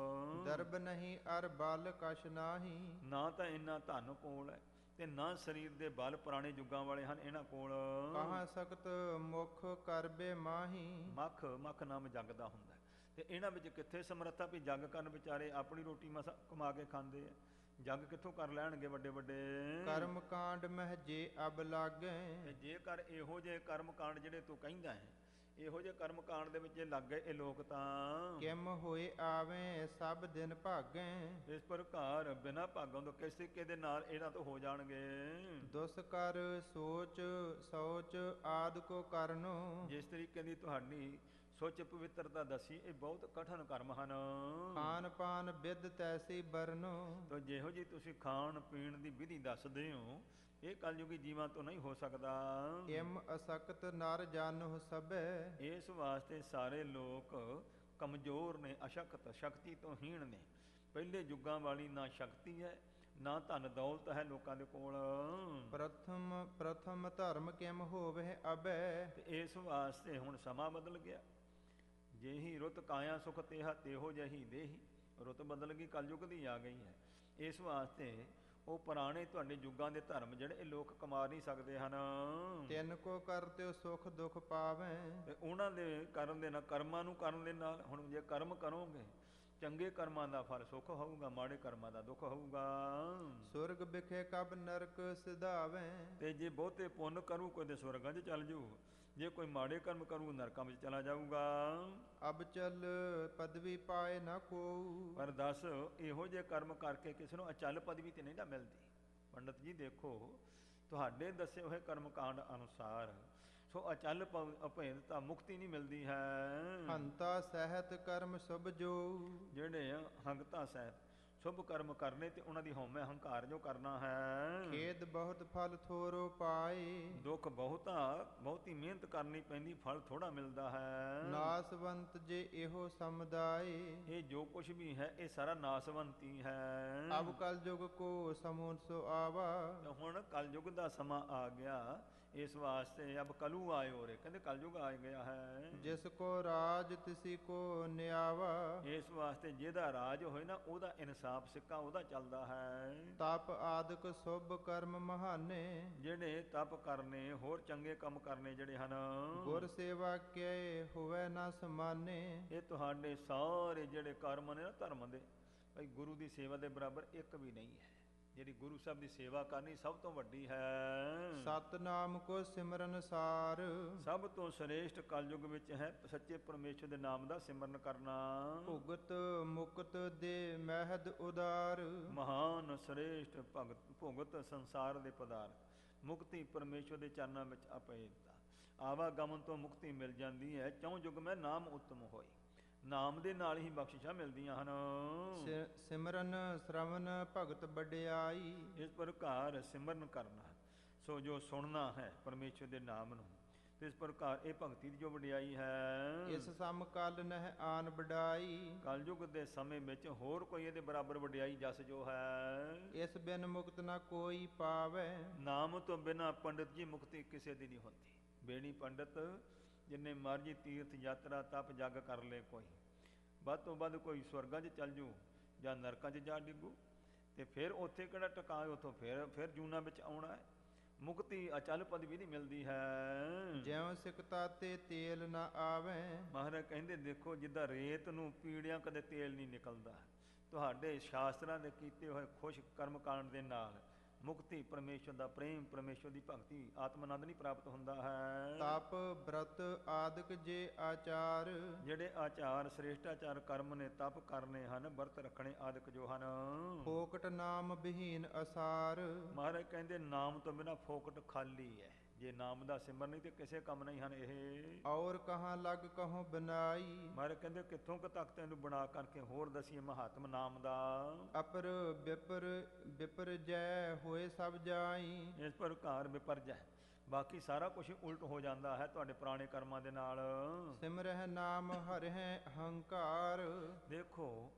ਦਰਬ ਨਹੀਂ ਅਰ ਬਲ ਕਛ ਨਾਹੀ, ਨਾ ਤਾਂ ਇੰਨਾ ਧਨ ਕੋਲ ਹੈ ਤੇ ਨਾ ਸਰੀਰ ਦੇ ਬਲ ਪੁਰਾਣੇ ਯੁੱਗਾਂ ਵਾਲੇ ਹਨ ਇਹਨਾਂ ਕੋਲ। ਕਹਾਂ ਸਖਤ ਮੁਖ ਕਰਬੇ ਮਾਹੀ, ਮੱਖ ਨਾਮ ਜੱਗ ਦਾ ਹੁੰਦਾ ਤੇ ਇਹਨਾਂ ਵਿੱਚ ਕਿੱਥੇ ਸਮਰੱਥਾ ਵੀ ਜੱਗ ਕਰਨ ਵਿਚਾਰੇ ਆਪਣੀ ਰੋਟੀ ਮਸਾ ਕਮਾ ਕੇ ਖਾਂਦੇ ਆ, ਜੱਗ ਕਿੱਥੋਂ ਕਰ ਲੈਣਗੇ ਵੱਡੇ ਵੱਡੇ। ਕਰਮ ਕਾਂਡ ਮਹਿ ਜੇ ਅਬ ਲਾਗੈ, ਤੇ ਜੇਕਰ ਇਹੋ ਜਿਹੇ ਕਰਮ ਕਾਂਡ ਜਿਹੜੇ ਤੂੰ ਕਹਿੰਦਾ ਹੈ, ਇਹੋ ਜਿਹੇ ਕਰਮ ਕਾਂਡ ਦੇ ਵਿੱਚ ਲੱਗ ਗਏ ਇਹ ਲੋਕ ਤਾਂ ਕਿਮ ਹੋਏ ਆਵੇਂ ਸਭ ਦਿਨ ਭਾਗੈ, ਇਸ ਪ੍ਰਕਾਰ ਬਿਨਾਂ ਭਾਗਾਂ ਤੋਂ ਕਿਸ ਤਰੀਕੇ ਦੇ ਨਾਲ ਇਹਨਾਂ ਤੋਂ ਹੋ ਜਾਣਗੇ। ਦੁਸ ਕਰ ਸੋਚ ਸੋਚ ਆਦ ਕੋ ਕਰਨੋ, ਜਿਸ ਤਰੀਕੇ ਦੀ ਤੁਹਾਡੀ ਸੋਚ ਪਵਿੱਤਰਤਾ ਦੱਸੀ, ਇਹ ਬਹੁਤ ਕਠਨ ਕਰਮ ਹਨ। ਖਾਨ ਪਾਨ ਵਿਦ ਤੈਸੀ ਬਰਨੋ, ਤਾਂ ਜਿਹੋ ਜੀ ਤੁਸੀਂ ਖਾਣ ਪੀਣ ਦੀ ਵਿਧੀ ਦੱਸਦੇ ਹੋ ਇਹ ਕਲਯੁਗੀ ਜੀਵਾਂ ਤੋਂ ਨਹੀਂ ਹੋ ਸਕਦਾ। ਕਿਮ ਅਸਕਤ ਨਰ ਜਾਨੁ ਸਭੈ, ਇਸ ਵਾਸਤੇ ਸਾਰੇ ਲੋਕ ਕਮਜ਼ੋਰ ਨੇ, ਅਸ਼ਕਤ ਸ਼ਕਤੀ ਤੋਂ ਹੀਣ ਨੇ। ਪਹਿਲੇ ਯੁੱਗਾਂ ਵਾਲੀ ਨਾ ਸ਼ਕਤੀ ਹੈ ਨਾ ਧਨ ਦੌਲਤ ਹੈ ਲੋਕਾਂ ਦੇ ਕੋਲ। ਪ੍ਰਥਮ ਧਰਮ ਕਿਮ ਹੋਵੇ ਅਬੈ, ਤੇ ਇਸ ਵਾਸਤੇ ਹੁਣ ਸਮਾਂ ਬਦਲ ਗਿਆ। ਜਿਹੀ ਰੁੱਤ ਕਾਇਆ ਸੁਖ ਤੇਹਾ ਤੇਹੋ ਜਹੀ ਦੇਹੀ, ਰੁੱਤ ਬਦਲ ਗਈ, ਕਲਯੁੱਗ ਦੀ ਆ ਗਈ ਹੈ। ਇਸ ਵਾਸਤੇ ਉਹ ਪੁਰਾਣੇ ਤੁਹਾਡੇ ਯੁੱਗਾਂ ਦੇ ਧਰਮ ਜਿਹੜੇ ਇਹ ਲੋਕ ਕਮਾ ਨਹੀਂ ਸਕਦੇ ਹਨ। ਤਿੰਨ ਕੋ ਕਰਤੇ ਸੁਖ ਦੁਖ ਪਾਵੈ, ਤੇ ਉਹਨਾਂ ਦੇ ਕਰਨ ਦੇ ਨਾਲ, ਕਰਮਾਂ ਨੂੰ ਕਰਨ ਦੇ ਨਾਲ, ਹੁਣ ਜੇ ਕਰਮ ਕਰੋਗੇ ਚੰਗੇ ਕਰਮਾਂ ਦਾ ਫਲ ਸੁੱਖ ਹੋਊਗਾ, ਮਾੜੇ ਕਰਮਾਂ ਦਾ ਦੁੱਖ ਹੋਊਗਾ। ਸੁਰਗ ਵਿਖੇ ਕਬ ਨਰਕ ਸਿਧਾਵੈ, ਤੇ ਜੇ ਬਹੁਤੇ ਪੁੰਨ ਕਰੂ ਕੋਈ ਤੇ ਸਵਰਗਾਂ 'ਚ ਚੱਲ ਜਾਊ, ਜੇ ਕੋਈ ਮਾੜੇ ਕਰਮ ਕਰੂ ਨਰਕਾਂ ਵਿੱਚ ਚਲਾ ਜਾਊਗਾ। ਅਬ ਚਲ ਪਦਵੀ ਪਾਏ ਨਾ ਕੋਊ, ਪਰ ਦੱਸ ਇਹੋ ਜਿਹੇ ਕਰਮ ਕਰਕੇ ਕਿਸੇ ਨੂੰ ਅਚਲ ਪਦਵੀ ਤੇ ਨਹੀਂ ਨਾ ਮਿਲਦੀ। ਪੰਡਤ ਜੀ ਦੇਖੋ ਤੁਹਾਡੇ ਦੱਸੇ ਹੋਏ ਕਰਮ ਕਾਂਡ ਅਨੁਸਾਰ ਸੋ ਅਚਲ ਅਭੇਦਤਾ ਮੁਕਤੀ ਨਹੀਂ ਮਿਲਦੀ ਹੈ। ਹੰਤਾ ਸਹਿਤ ਕਰਮ ਸੁਭ ਜੋ, ਜਿਹੜੇ ਹੰਗਤਾ ਸਹਿਤ ਸ਼ੁਭ ਕਰਮ ਕਰਨੇ ਤੇ ਉਹਨਾਂ ਦੀ ਹਉਮੈ ਹੰਕਾਰ ਜੋ ਕਰਨਾ ਹੈ। ਖੇਦ ਬਹੁਤ ਫਲ ਥੋਰੋ ਪਾਏ, ਦੁੱਖ ਬਹੁਤੀ ਮਿਹਨਤ ਕਰਨੀ ਪੈਂਦੀ, ਫਲ ਥੋੜਾ ਮਿਲਦਾ ਹੈ। ਨਾਸਵੰਤ ਜੇ ਇਹੋ ਸਮੁਦਾਏ, ਇਹ ਜੋ ਕੁਛ ਵੀ ਹੈ ਇਹ ਸਾਰਾ ਨਾਸਵੰਤੀ ਹੈ। ਅਬ ਕਲ ਯੁਗ ਕੋ ਸਮੂਨ ਸੋ ਆਵਾ, ਹੁਣ ਕਲਯੁਗ ਦਾ ਸਮਾਂ ਆ ਗਿਆ, ਇਸ ਵਾਸਤੇ ਅਬ ਕਲੂ ਆਇਓ ਰੇ, ਕਹਿੰਦੇ ਕਲਯੁਗ ਆ ਗਿਆ ਹੈ। ਜਿਸ ਕੋ ਰਾਜ ਤਿਸੀ ਕੋ ਨਿਆਵਾ, ਇਸ ਵਾਸਤੇ ਜਿਹਦਾ ਰਾਜ ਹੋਏ ਨਾ ਉਹਦਾ ਇਨਸਾਫ ਸਿੱਕਾ ਉਹਦਾ ਚੱਲਦਾ ਹੈ। ਤਪ ਆਦਿਕ ਸੁਭ ਕਰਮ ਮਹਾਨੇ, ਜਿਹੜੇ ਤਪ ਕਰਨੇ ਹੋਰ ਚੰਗੇ ਕੰਮ ਕਰਨੇ ਜਿਹੜੇ ਹਨ, ਗੁਰ ਸੇਵਾ ਕੇ ਹੋਵੇ ਨਾ ਸਮਾਨੇ। ਇਹ ਤੁਹਾਡੇ ਸਾਰੇ ਜਿਹੜੇ ਕਰਮ ਨੇ ਨਾ ਧਰਮ ਦੇ, ਭਾਈ ਗੁਰੂ ਦੀ ਸੇਵਾ ਦੇ ਬਰਾਬਰ ਇੱਕ ਵੀ ਨਹੀਂ ਹੈ। ਜਿਹੜੀ ਗੁਰੂ ਸਾਹਿਬ ਦੀ ਸੇਵਾ ਕਰਨੀ ਸਭ ਤੋਂ ਵੱਡੀ ਹੈ। ਸਤਨਾਮ ਕੋ ਸਿਮਰਨ ਸਾਰ, ਸਭ ਤੋਂ ਸ੍ਰੇਸ਼ਟ ਕਲਯੁਗ ਵਿੱਚ ਹੈ ਸੱਚੇ ਪਰਮੇਸ਼ਰ ਦੇ ਨਾਮ ਦਾ ਸਿਮਰਨ ਕਰਨਾ। ਭੁਗਤ ਮੁਕਤ ਦੇ ਮਹਿਦ ਉਦਾਰ, ਮਹਾਨ ਸ੍ਰੇਸ਼ਟ ਭੁਗਤ ਸੰਸਾਰ ਦੇ ਪਦਾਰਥ, ਮੁਕਤੀ ਪਰਮੇਸ਼ਰ ਦੇ ਚਰਨਾਂ ਵਿੱਚ ਅਭੇਦਤਾ। ਆਵਾਗਮਨ ਤੋਂ ਮੁਕਤੀ ਮਿਲ ਜਾਂਦੀ ਹੈ। ਚੌਂ ਯੁਗ ਮੈਂ ਨਾਮ ਉੱਤਮ ਹੋਏ, ਨਾਮ ਦੇ ਨਾਲ ਹੀ ਬਖਸ਼ਿਸ਼ਾਂ ਮਿਲਦੀਆਂ ਹਨ। ਸਿਮਰਨ ਸ਼ਰਵਨ ਭਗਤ ਵਡਿਆਈ, ਇਸ ਪ੍ਰਕਾਰ ਸਿਮਰਨ ਕਰਨਾ ਸੋ ਜੋ ਸੁਣਨਾ ਹੈ ਪਰਮੇਸ਼ਰ ਦੇ ਨਾਮ ਨੂੰ, ਤੇ ਇਸ ਪ੍ਰਕਾਰ ਇਹ ਭਗਤੀ ਦੀ ਜੋ ਵਡਿਆਈ ਹੈ। ਇਸ ਸਮ ਕਲ ਨਹਿ ਆਨ ਵਡਾਈ, ਕਲਯੁਗ ਦੇ ਸਮੇਂ ਵਿੱਚ ਹੋਰ ਕੋਈ ਇਹਦੇ ਬਰਾਬਰ ਵਡਿਆਈ ਜਸ ਜੋ ਹੈ। ਇਸ ਬਿਨ ਮੁਕਤ ਨਾ ਕੋਈ ਪਾਵੇ, ਨਾਮ ਤੋਂ ਬਿਨਾਂ ਪੰਡਿਤ ਜੀ ਮੁਕਤੀ ਕਿਸੇ ਦੀ ਨਹੀਂ ਹੁੰਦੀ। ਬੇਣੀ ਪੰਡਿਤ ਜਿੰਨੇ ਮਰਜੀ ਤੀਰਥ ਯਾਤਰਾ ਤਪ ਜਗ ਕਰ ਲੇ, ਕੋਈ ਵੱਧ ਤੋਂ ਵੱਧ ਕੋਈ ਸਵਰਗਾਂ 'ਚ ਚੱਲ ਜੂ ਜਾਂ ਨਰਕਾਂ 'ਚ ਜਾ ਡਿੱਗੂ, ਤੇ ਫਿਰ ਉੱਥੇ ਕਿਹੜਾ ਟਿਕਾਏ, ਉੱਥੋਂ ਫਿਰ ਜੂਨਾ ਵਿੱਚ ਆਉਣਾ ਹੈ। ਮੁਕਤੀ ਅਚਲ ਪਦਵੀ ਨਹੀਂ ਮਿਲਦੀ ਹੈ। ਜਿਉ ਸਿਕਤਾ ਤੇ ਤੇਲ ਨਾ ਆਵੇ, ਮਹਾਰਾਜ ਕਹਿੰਦੇ ਦੇਖੋ ਜਿੱਦਾਂ ਰੇਤ ਨੂੰ ਪੀੜਿਆਂ ਕਦੇ ਤੇਲ ਨਹੀਂ ਨਿਕਲਦਾ, ਤੁਹਾਡੇ ਸ਼ਾਸਤਰਾਂ ਦੇ ਕੀਤੇ ਹੋਏ ਖੁਸ਼ ਕਰਮ ਕਾਂਡ ਦੇ ਨਾਲ ਮੁਕਤੀ ਪਰਮੇਸ਼ਰ ਦਾ ਪ੍ਰੇਮ, ਪਰਮੇਸ਼ਰ ਦੀ ਭਗਤੀ, ਆਤਮ ਆਨੰਦ ਨਹੀਂ ਪ੍ਰਾਪਤ ਹੁੰਦਾ ਹੈ। ਤਪ ਬ੍ਰਤ ਆਦਿਕ ਜੇ ਆਚਾਰ, ਜਿਹੜੇ ਆਚਾਰ ਸ੍ਰੇਸ਼ਟਾਚਾਰ ਕਰਮ ਨੇ, ਤਪ ਕਰਨੇ ਹਨ, ਵਰਤ ਰੱਖਣੇ ਆਦਿਕ ਜੋ ਹਨ, ਫੋਕਟ ਨਾਮ ਵਿਹੀਨ ਅਸਾਰ। ਮਹਾਰਾਜ ਕਹਿੰਦੇ ਨਾਮ ਤੋਂ ਬਿਨਾਂ ਫੋਕਟ ਖਾਲੀ ਹੈ। ਜੇ ਨਾਮ ਦਾ ਸਿਮਰਨ ਨਹੀਂ ਤੇ ਕਿਸੇ ਕੰਮ ਨਹੀਂ ਹਨ ਇਹ। ਔਰ ਕਹਾਂ ਲੱਗ ਕਹੋ ਬਨਾਈ, ਮਹਾਰਾਜ ਕਹਿੰਦੇ ਕਿੱਥੋਂ ਕੁ ਤੱਕ ਤੈਨੂੰ ਬਣਾ ਕਰਕੇ ਹੋਰ ਦਸੀਏ ਮਹਾਤਮ ਨਾਮ ਦਾ। ਅਪਰ ਵਿਪਰ ਜੈ ਹੋਏ ਸਭ ਜਾਈ, ਇਸ ਪ੍ਰਕਾਰ ਵਿਪਰਜੈ, ਬਾਕੀ ਸਾਰਾ ਕੁਝ ਉਲਟ ਹੋ ਜਾਂਦਾ ਹੈ ਤੁਹਾਡੇ ਪੁਰਾਣੇ ਕਰਮਾਂ ਦੇ ਨਾਲ। ਸਿਮਰਹਿ ਨਾਮ ਹਰਿ ਹੰਕਾਰ, ਦੇਖੋ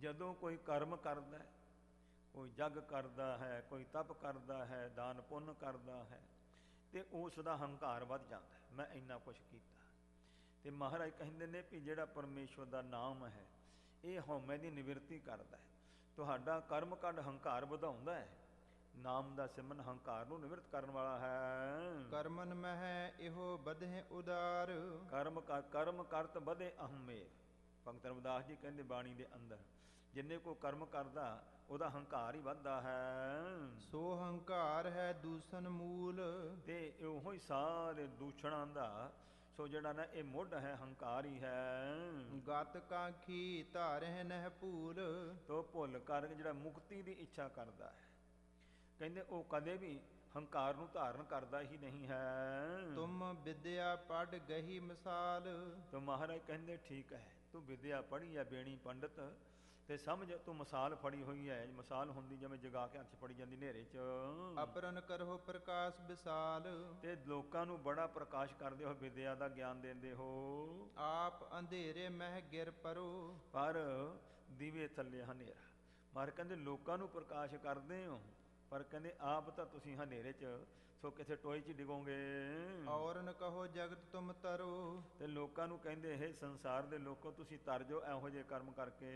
ਜਦੋਂ ਕੋਈ ਕਰਮ ਕਰਦਾ ਹੈ, ਕੋਈ ਜਗ ਕਰਦਾ ਹੈ, ਕੋਈ ਤਪ ਕਰਦਾ ਹੈ, ਦਾਨ ਪੁੰਨ ਕਰਦਾ ਹੈ, ਤੇ ਉਸ ਦਾ ਹੰਕਾਰ ਵੱਧ ਜਾਂਦਾ ਹੈ, ਮੈਂ ਇੰਨਾ ਕੁਛ ਕੀਤਾ। ਤੇ ਮਹਾਰਾਜ ਕਹਿੰਦੇ ਨੇ ਵੀ ਜਿਹੜਾ ਪਰਮੇਸ਼ਵਰ ਦਾ ਨਾਮ ਹੈ ਇਹ ਹਉਮੈ ਦੀ ਨਿਵਰਤੀ ਕਰਦਾ ਹੈ। ਤੁਹਾਡਾ ਕਰਮ ਕਾਂਡ ਹੰਕਾਰ ਵਧਾਉਂਦਾ ਹੈ, ਨਾਮ ਦਾ ਸਿਮਰਨ ਹੰਕਾਰ ਨੂੰ ਨਿਵਰਤ ਕਰਨ ਵਾਲਾ ਹੈ। ਕਰਮਨ ਮਹਿ ਇਹੋ ਬਧੇ ਉਦਾਰ, ਕਰਮ ਕਰਤ ਵਧੇ ਅਹਮੇ। ਭਗਤ ਰਵਿਦਾਸ ਜੀ ਕਹਿੰਦੇ ਬਾਣੀ ਦੇ ਅੰਦਰ, ਜਿੰਨੇ ਕੋ ਕਰਮ ਕਰਦਾ ਉਹਦਾ ਹੰਕਾਰ ਹੀ ਵੱਧਦਾ ਹੈ। ਸੋ ਹੰਕਾਰ ਹੈ ਦੂਸ਼ਣ ਮੂਲ, ਤੇ ਉਹੋ ਹੀ ਸਾਰੇ ਦੂਸ਼ਣਾਂ ਦਾ ਸੋ ਜਿਹੜਾ ਨਾ ਇਹ ਮੁੱਢ ਹੈ, ਹੰਕਾਰ ਹੀ ਹੈ। ਗਤ ਕਾਂਖੀ ਧਾਰਹਿ ਨਹਿ ਭੂਲ, ਤੋ ਭੁੱਲ ਕਰ ਜਿਹੜਾ ਮੁਕਤੀ ਦੀ ਇੱਛਾ ਕਰਦਾ ਹੈ, ਕਹਿੰਦੇ ਉਹ ਕਦੇ ਵੀ ਹੰਕਾਰ ਨੂੰ ਧਾਰਨ ਕਰਦਾ ਹੀ ਨਹੀਂ ਹੈ। ਤੁਮ ਵਿਦਿਆ ਪੜ੍ਹ ਗਹੀ ਮਿਸਾਲ, ਤੋ ਮਹਾਰਾਜ ਕਹਿੰਦੇ ਠੀਕ ਹੈ, ਤੂੰ ਵਿਦਿਆ ਪੜ੍ਹੀ ਹੈ ਬੇਣੀ ਪੰਡਤ, ਤੇ ਸਮਝ ਤੂੰ ਮਿਸਾਲ ਫੜੀ ਹੋਈ ਹੈ। ਮਿਸਾਲ ਹੁੰਦੀ ਜਿਵੇਂ ਜਗਾ ਕੇ ਹੱਥ ਫੜੀ ਜਾਂਦੀ ਹਨੇਰੇ 'ਚ। ਅਪਰਨ ਕਰੋ ਪ੍ਰਕਾਸ਼ ਵਿਸਾਲ, ਤੇ ਲੋਕਾਂ ਨੂੰ ਬੜਾ ਪ੍ਰਕਾਸ਼ ਕਰਦੇ ਹੋ, ਵਿਦਿਆ ਦਾ ਗਿਆਨ ਦਿੰਦੇ ਹੋ। ਆਪ ਅੰਧੇਰੇ ਮਹਿ ਗਿਰ ਪਰੋ, ਪਰ ਦੀਵੇ ਥੱਲੇ ਹਨੇਰਾ। ਮਹਾਰਾਜ ਕਹਿੰਦੇ ਲੋਕਾਂ ਨੂੰ ਪ੍ਰਕਾਸ਼ ਕਰਦੇ ਹੋ, ਪਰ ਕਹਿੰਦੇ ਆਪ ਤਾਂ ਤੁਸੀਂ ਹਨੇਰੇ 'ਚ ਸੋ ਕਿਸੇ ਟੋਏ 'ਚ ਡਿਗੋਗੇ। ਔਰਨ ਕਹੋ ਜਗਤ ਤੁਮ ਤਰੋ, ਤੇ ਲੋਕਾਂ ਨੂੰ ਕਹਿੰਦੇ ਇਹ ਸੰਸਾਰ ਦੇ ਲੋਕੋ ਤੁਸੀਂ ਤਰ ਜਾਓ ਇਹੋ ਜਿਹੇ ਕਰਮ ਕਰਕੇ।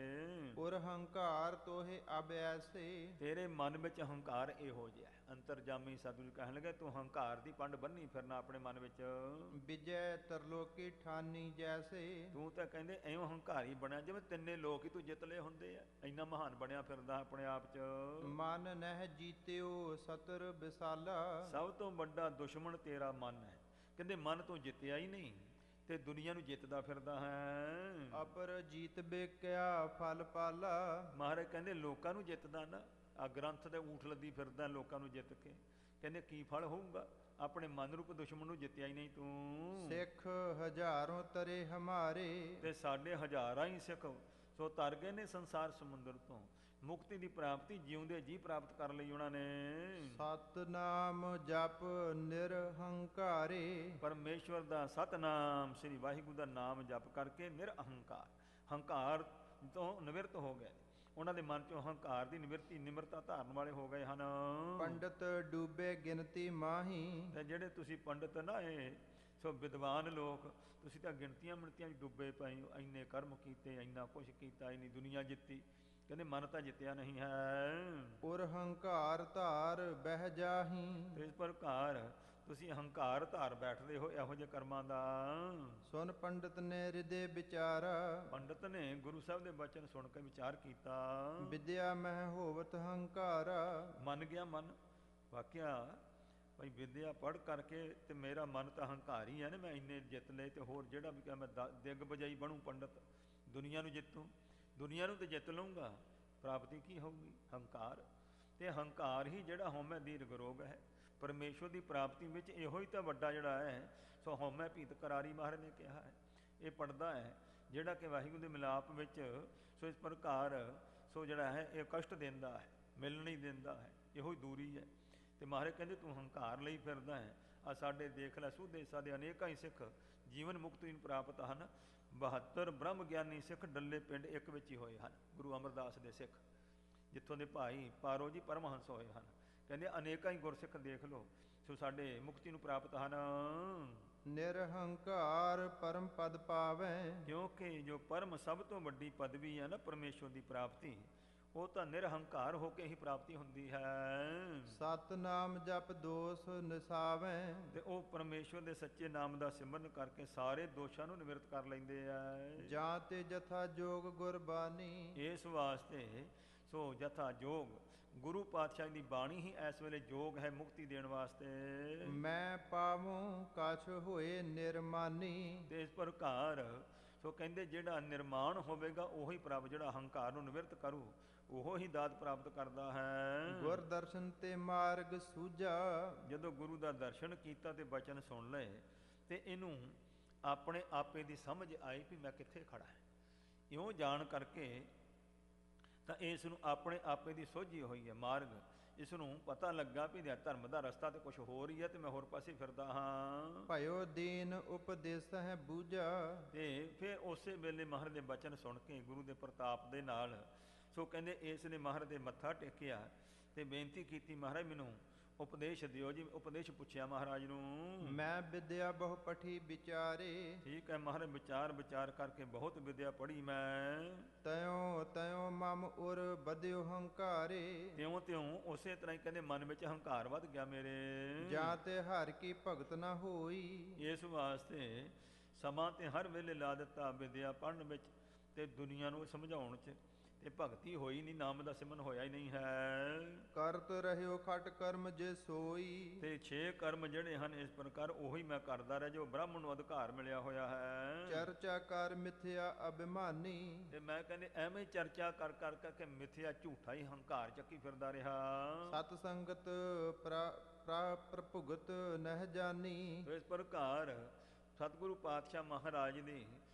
ਉਰ ਹੰਕਾਰ ਤੋਹੇ ਅਬ ਐਸੇ, ਤੇਰੇ ਮਨ ਵਿੱਚ ਹੰਕਾਰ ਇਹੋ ਜਿਹਾ। ਅੰਤਰਜਾਮੀ ਸਤਿਗੁਰੂ ਕਹਿਣ ਲੱਗੇ ਤੂੰ ਹੰਕਾਰ ਦੀ ਪੰਡ ਬੰਨੀ ਫਿਰਨਾ ਆਪਣੇ ਮਨ ਵਿੱਚ। ਵਿਜੈ ਤਰਲੋਕੀ ਠਾਨੀ ਜੈਸੇ, ਤੂੰ ਤਾਂ ਕਹਿੰਦੇ ਐਵੇਂ ਹੰਕਾਰੀ ਬਣਿਆ ਜਿਵੇਂ ਤਿੰਨੇ ਲੋਕ ਹੀ ਤੂੰ ਜਿੱਤ ਲਏ ਹੁੰਦੇ ਆ, ਇੰਨਾ ਮਹਾਨ ਬਣਿਆ ਫਿਰਦਾ ਆਪਣੇ ਆਪ 'ਚ। ਮਨ ਨਹਿ ਜੀਤਿਓ ਸਤਰ ਵਿਸਾਲਾ, ਸਭ ਤੋਂ ਵੱਡਾ ਦੁਸ਼ਮਣ ਤੇਰਾ ਮਨ ਹੈ। ਕਹਿੰਦੇ ਮਨ ਤੋਂ ਜਿੱਤਿਆ ਹੀ ਨਹੀਂ ਤੇ ਦੁਨੀਆ ਨੂੰ ਜਿੱਤਦਾ ਫਿਰਦਾ ਹੈ। ਅਪਰ ਜੀਤ ਬੇਕਿਆ ਫਲ ਪਾਲਾ, ਮਹਾਰਾਜ ਕਹਿੰਦੇ ਲੋਕਾਂ ਨੂੰ ਜਿੱਤਦਾ ਨਾ, ਆ ਗ੍ਰੰਥ ਦੇ ਊਠ ਲੱਦੀ ਫਿਰਦਾ ਲੋਕਾਂ ਨੂੰ ਜਿੱਤ ਕੇ। ਕਹਿੰਦੇ ਕੀ ਫਲ ਹੋਊਗਾ? ਆਪਣੇ ਮਨ ਰੂਪ ਦੁਸ਼ਮਣ ਨੂੰ ਜਿੱਤਿਆ ਹੀ ਨਹੀਂ ਤੂੰ। ਸਿੱਖ ਹਜ਼ਾਰੋਂ ਤਰੇ ਹਮਾਰੇ, ਤੇ ਸਾਡੇ ਹਜ਼ਾਰਾਂ ਹੀ ਸਿੱਖ ਸੋ ਤਰ ਗਏ ਨੇ ਸੰਸਾਰ ਸਮੁੰਦਰ ਤੋਂ। ਮੁਕਤੀ ਦੀ ਪ੍ਰਾਪਤੀ ਜਿਉਂਦੇ ਜੀ ਪ੍ਰਾਪਤ ਕਰ ਲਈ ਉਹਨਾਂ ਨੇ। ਸਤਨਾਮ ਜਪ ਨਿਰਹੰਕਾਰੇ, ਪਰਮੇਸ਼ਵਰ ਦਾ ਸਤਨਾਮ ਸ੍ਰੀ ਵਾਹਿਗੁਰੂ ਦਾ ਨਾਮ ਜਪ ਕਰਕੇ ਨਿਰਅਹੰਕਾਰ, ਹੰਕਾਰ ਤੋਂ ਨਿਵਰਤ ਹੋ ਗਏ। ਉਹਨਾਂ ਦੇ ਮਨ ਚੋਂ ਹੰਕਾਰ ਦੀ ਨਿਮਰਤਾ ਧਾਰਨ ਵਾਲੇ ਹੋ ਗਏ ਹਨ। ਪੰਡਤ ਡੂਬੇ ਗਿਣਤੀ ਮਾਹੀ, ਤੇ ਜਿਹੜੇ ਤੁਸੀਂ ਪੰਡਤ ਨਾ ਇਹ ਸੋ ਵਿਦਵਾਨ ਲੋਕ, ਤੁਸੀਂ ਤਾਂ ਗਿਣਤੀਆਂ ਮਿਣਤੀਆਂ 'ਚ ਡੁੱਬੇ ਪਏ ਹੋ। ਇੰਨੇ ਕਰਮ ਕੀਤੇ, ਇੰਨਾ ਕੁਛ ਕੀਤਾ, ਇੰਨੀ ਦੁਨੀਆ ਜਿੱਤੀ, ਕਹਿੰਦੇ ਮਨ ਤਾਂ ਜਿੱਤਿਆ ਨਹੀਂ ਹੈ। ਉਰ ਹੰਕਾਰ ਧਾਰ ਬਹਿ ਜਾਹੀ, ਇਸ ਪ੍ਰਕਾਰ ਤੁਸੀਂ ਹੰਕਾਰ ਧਾਰ ਬੈਠਦੇ ਹੋ ਇਹੋ ਜਿਹੇ ਕਰਮਾਂ ਦਾ। ਸੁਨ ਪੰਡਤ ਨੇ ਹਿਰਦੇ ਵਿਚਾਰਾ, ਪੰਡਤ ਨੇ ਗੁਰੂ ਸਾਹਿਬ ਦੇ ਬਚਨ ਸੁਣ ਕੇ ਵਿਚਾਰ ਕੀਤਾ। ਵਿਦਿਆ ਮਹਿ ਹੋਵਤ ਹੰਕਾਰਾ, ਮੰਨ ਗਿਆ ਮਨ ਵਾਕਿਆ ਭਾਈ ਵਿਦਿਆ ਪੜ੍ਹ ਕਰਕੇ ਤੇ ਮੇਰਾ ਮਨ ਤਾਂ ਹੰਕਾਰੀ ਹੈ ਨਾ, ਮੈਂ ਇੰਨੇ ਜਿੱਤ ਲਏ ਤੇ ਹੋਰ ਜਿਹੜਾ ਵੀ ਕਿਹਾ ਮੈਂ ਦਿਗ ਬਜਾਈ ਬਣੂ ਪੰਡਤ, ਦੁਨੀਆ ਨੂੰ ਜਿੱਤੂ, ਦੁਨੀਆ ਨੂੰ ਤੇ ਜਿੱਤ ਲਊਂਗਾ, ਪ੍ਰਾਪਤੀ ਕੀ ਹੋਊਗੀ? ਹੰਕਾਰ। ਤੇ ਹੰਕਾਰ ਹੀ ਜਿਹੜਾ ਹਉਮੈ ਦੀਰਘ ਰੋਗ ਹੈ। ਪਰਮੇਸ਼ਵਰ ਦੀ ਪ੍ਰਾਪਤੀ ਵਿੱਚ ਇਹੋ ਹੀ ਤਾਂ ਵੱਡਾ ਜਿਹੜਾ ਹੈ ਸੋ ਹਉਮੈ ਭੀਤ ਕਰਾਰੀ ਮਹਾਰਾਜ ਨੇ ਕਿਹਾ ਹੈ। ਇਹ ਪੜਦਾ ਹੈ ਜਿਹੜਾ ਕਿ ਵਾਹਿਗੁਰੂ ਦੇ ਮਿਲਾਪ ਵਿੱਚ ਸੋ ਇਸ ਪ੍ਰਕਾਰ ਸੋ ਜਿਹੜਾ ਹੈ ਇਹ ਕਸ਼ਟ ਦਿੰਦਾ ਹੈ, ਮਿਲ ਨਹੀਂ ਦਿੰਦਾ ਹੈ, ਇਹੋ ਹੀ ਦੂਰੀ ਹੈ। ਤੇ ਮਹਾਰਾਜ ਕਹਿੰਦੇ ਤੂੰ ਹੰਕਾਰ ਲਈ ਫਿਰਦਾ ਹੈ। ਆ ਸਾਡੇ ਦੇਖ ਲੈ ਸੁਦੇ ਸਾਡੇ ਅਨੇਕਾਂ ਹੀ ਸਿੱਖ ਜੀਵਨ ਮੁਕਤੀ ਨੂੰ ਪ੍ਰਾਪਤ ਹਨ। 72 ਬ੍ਰਹਮ ਗਿਆਨੀ ਸਿੱਖ ਡੱਲੇ ਪਿੰਡ ਇੱਕ ਵਿੱਚ ਹੀ ਹੋਏ ਹਨ। ਗੁਰੂ ਅਮਰਦਾਸ ਦੇ ਸਿੱਖ ਜਿੱਥੋਂ ਦੇ ਭਾਈ ਪਾਰੋ ਜੀ ਪਰਮਹੰਸ ਹੋਏ ਹਨ। ਕਹਿੰਦੇ ਅਨੇਕਾਂ ਹੀ ਗੁਰਸਿੱਖ ਦੇਖ ਲਓ ਸੋ ਸਾਡੇ ਮੁਕਤੀ ਨੂੰ ਪ੍ਰਾਪਤ ਹਨ। ਨਿਰਹੰਕਾਰ ਪਰਮ ਪਦ ਪਾਵੈ, ਕਿਉਂਕਿ ਜੋ ਪਰਮ ਸਭ ਤੋਂ ਵੱਡੀ ਪਦਵੀ ਹੈ ਨਾ ਪਰਮੇਸ਼ਵਰ ਦੀ ਪ੍ਰਾਪਤੀ, ਉਹ ਤਾਂ ਨਿਰਹੰਕਾਰ ਹੋ ਕੇ ਹੀ ਪ੍ਰਾਪਤੀ ਹੁੰਦੀ ਹੈ। ਸਤਨਾਮ ਜਪ ਦੋਸ਼ ਨਿਸਾਵੈ, ਤੇ ਉਹ ਪਰਮੇਸ਼ਵਰ ਦੇ ਸੱਚੇ ਨਾਮ ਦਾ ਸਿਮਰਨ ਕਰਕੇ ਸਾਰੇ ਦੋਸ਼ਾਂ ਨੂੰ ਨਿਵਰਤ ਕਰ ਲੈਂਦੇ ਆ। ਜਾਂ ਤੇ ਜਥਾ ਜੋਗ ਗੁਰਬਾਣੀ, ਇਸ ਵਾਸਤੇ ਸੋ ਜਥਾ ਜੋਗ ਗੁਰੂ ਪਾਤਸ਼ਾਹ ਦੀ ਬਾਣੀ ਹੀ ਇਸ ਵੇਲੇ ਜੋਗ ਹੈ ਮੁਕਤੀ ਦੇਣ ਵਾਸਤੇ। ਮੈਂ ਪਾਵੂੰ ਕਛ ਹੋਏ ਨਿਰਮਾਨੀ, ਤੇ ਇਸ ਪ੍ਰਕਾਰ ਸੋ ਕਹਿੰਦੇ ਜਿਹੜਾ ਨਿਰਮਾਣ ਹੋਵੇਗਾ ਉਹੀ ਪ੍ਰਭ, ਜਿਹੜਾ ਹੰਕਾਰ ਨੂੰ ਨਿਵਰਤ ਕਰੂ ਉਹ ਹੀ ਦਾਤ ਪ੍ਰਾਪਤ ਕਰਦਾ ਹੈ। ਗੁਰ ਦਰਸ਼ਨ ਤੇ ਮਾਰਗ ਸੂਝਾ, ਜਦੋਂ ਗੁਰੂ ਦਾ ਦਰਸ਼ਨ ਕੀਤਾ ਤੇ ਬਚਨ ਸੁਣ ਲਏ ਤੇ ਇਹਨੂੰ ਆਪਣੇ ਆਪੇ ਦੀ ਸਮਝ ਆਈ ਵੀ ਮੈਂ ਕਿੱਥੇ ਖੜਾ ਹਾਂ। ਇਉਂ ਜਾਣ ਕਰਕੇ ਤਾਂ ਇਸ ਨੂੰ ਆਪਣੇ ਆਪੇ ਦੀ ਸੋਝੀ ਹੋਈ ਹੈ ਮਾਰਗ। ਇਸ ਨੂੰ ਪਤਾ ਲੱਗਾ ਵੀ ਧਰਮ ਦਾ ਰਸਤਾ ਤੇ ਕੁਛ ਹੋਰ ਹੀ ਹੈ ਤੇ ਮੈਂ ਹੋਰ ਪਾਸੇ ਫਿਰਦਾ ਹਾਂ। ਭਇਓ ਦੀਨ ਉਪਦੇਸ ਹੈ ਬੂਝਾ, ਤੇ ਫਿਰ ਉਸੇ ਵੇਲੇ ਮਹਾਰਾਜ ਦੇ ਬਚਨ ਸੁਣ ਕੇ ਗੁਰੂ ਦੇ ਪ੍ਰਤਾਪ ਦੇ ਨਾਲ ਸੋ ਕਹਿੰਦੇ ਇਸ ਨੇ ਮਹਾਰਾਜ ਦੇ ਮੱਥਾ ਟੇਕਿਆ ਤੇ ਬੇਨਤੀ ਕੀਤੀ ਮਹਾਰਾਜ ਮੈਨੂੰ ਉਪਦੇਸ਼ ਦਿਓ ਜੀ। ਉਪਦੇਸ਼ ਪੁੱਛਿਆ ਮਹਾਰਾਜ ਨੂੰ। ਮੈਂ ਵਿਦਿਆ ਬਹੁ ਪਠੀ ਵਿਚਾਰੇ, ਠੀਕ ਹੈ ਮਹਾਰਾਜ ਵਿਚਾਰ ਕਰਕੇ ਬਹੁਤ ਵਿਦਿਆ ਪੜ੍ਹੀ ਮੈਂ। ਤਯੋਂ ਤਯੋਂ ਮਮ ਉਰ ਬਧਿਓ ਹੰਕਾਰੇ, ਤਿਉਂ ਉਸੇ ਤਰ੍ਹਾਂ ਹੀ ਕਹਿੰਦੇ ਮਨ ਵਿੱਚ ਹੰਕਾਰ ਵੱਧ ਗਿਆ ਮੇਰੇ। ਜਾਂ ਤੇ ਹਰ ਕੀ ਭਗਤ ਨਾ ਹੋਈ, ਇਸ ਵਾਸਤੇ ਸਮਾਂ ਤੇ ਹਰ ਵੇਲੇ ਲਾ ਦਿੱਤਾ ਵਿਦਿਆ ਪੜ੍ਹਨ ਵਿੱਚ ਤੇ ਦੁਨੀਆ ਨੂੰ ਸਮਝਾਉਣ 'ਚ, ਤੇ ਭਗਤੀ ਹੋਈ ਨਹੀਂ, ਨਾਮ ਦਾ ਸਿਮਰਨ ਹੋਇਆ ਹੀ ਨਹੀਂ ਹੈ। ਕਰਤ ਰਹਿਓ ਖਟ ਕਰਮ ਜੇ ਸੋਈ, ਤੇ 6 ਕਰਮ ਜਿਹੜੇ ਹਨ ਇਸ ਪ੍ਰਕਾਰ ਉਹੀ ਮੈਂ ਕਰਦਾ ਰਿਹਾ ਜੋ ਬ੍ਰਾਹਮਣ ਨੂੰ ਅਧਿਕਾਰ ਮਿਲਿਆ ਹੋਇਆ ਹੈ। ਚਰਚਾ ਕਰ ਮਿਥਿਆ ਅਭਿਮਾਨੀ, ਤੇ ਮੈਂ ਕਹਿੰਦੇ ਐਵੇਂ ਚਰਚਾ ਕਰ ਕਰਕੇ ਮਿਥਿਆ ਝੂਠਾ ਹੀ ਹੰਕਾਰ ਚੱਕੀ ਫਿਰਦਾ ਰਿਹਾ। ਸਤ ਸੰਗਤ ਪ੍ਰਭੁਗਤ ਨਹਿ ਜਾਨੀ, ਇਸ ਪ੍ਰਕਾਰ ਸਤਿਗੁਰੂ ਪਾਤਸ਼ਾਹ ਮਹਾਰਾਜ ਦੀ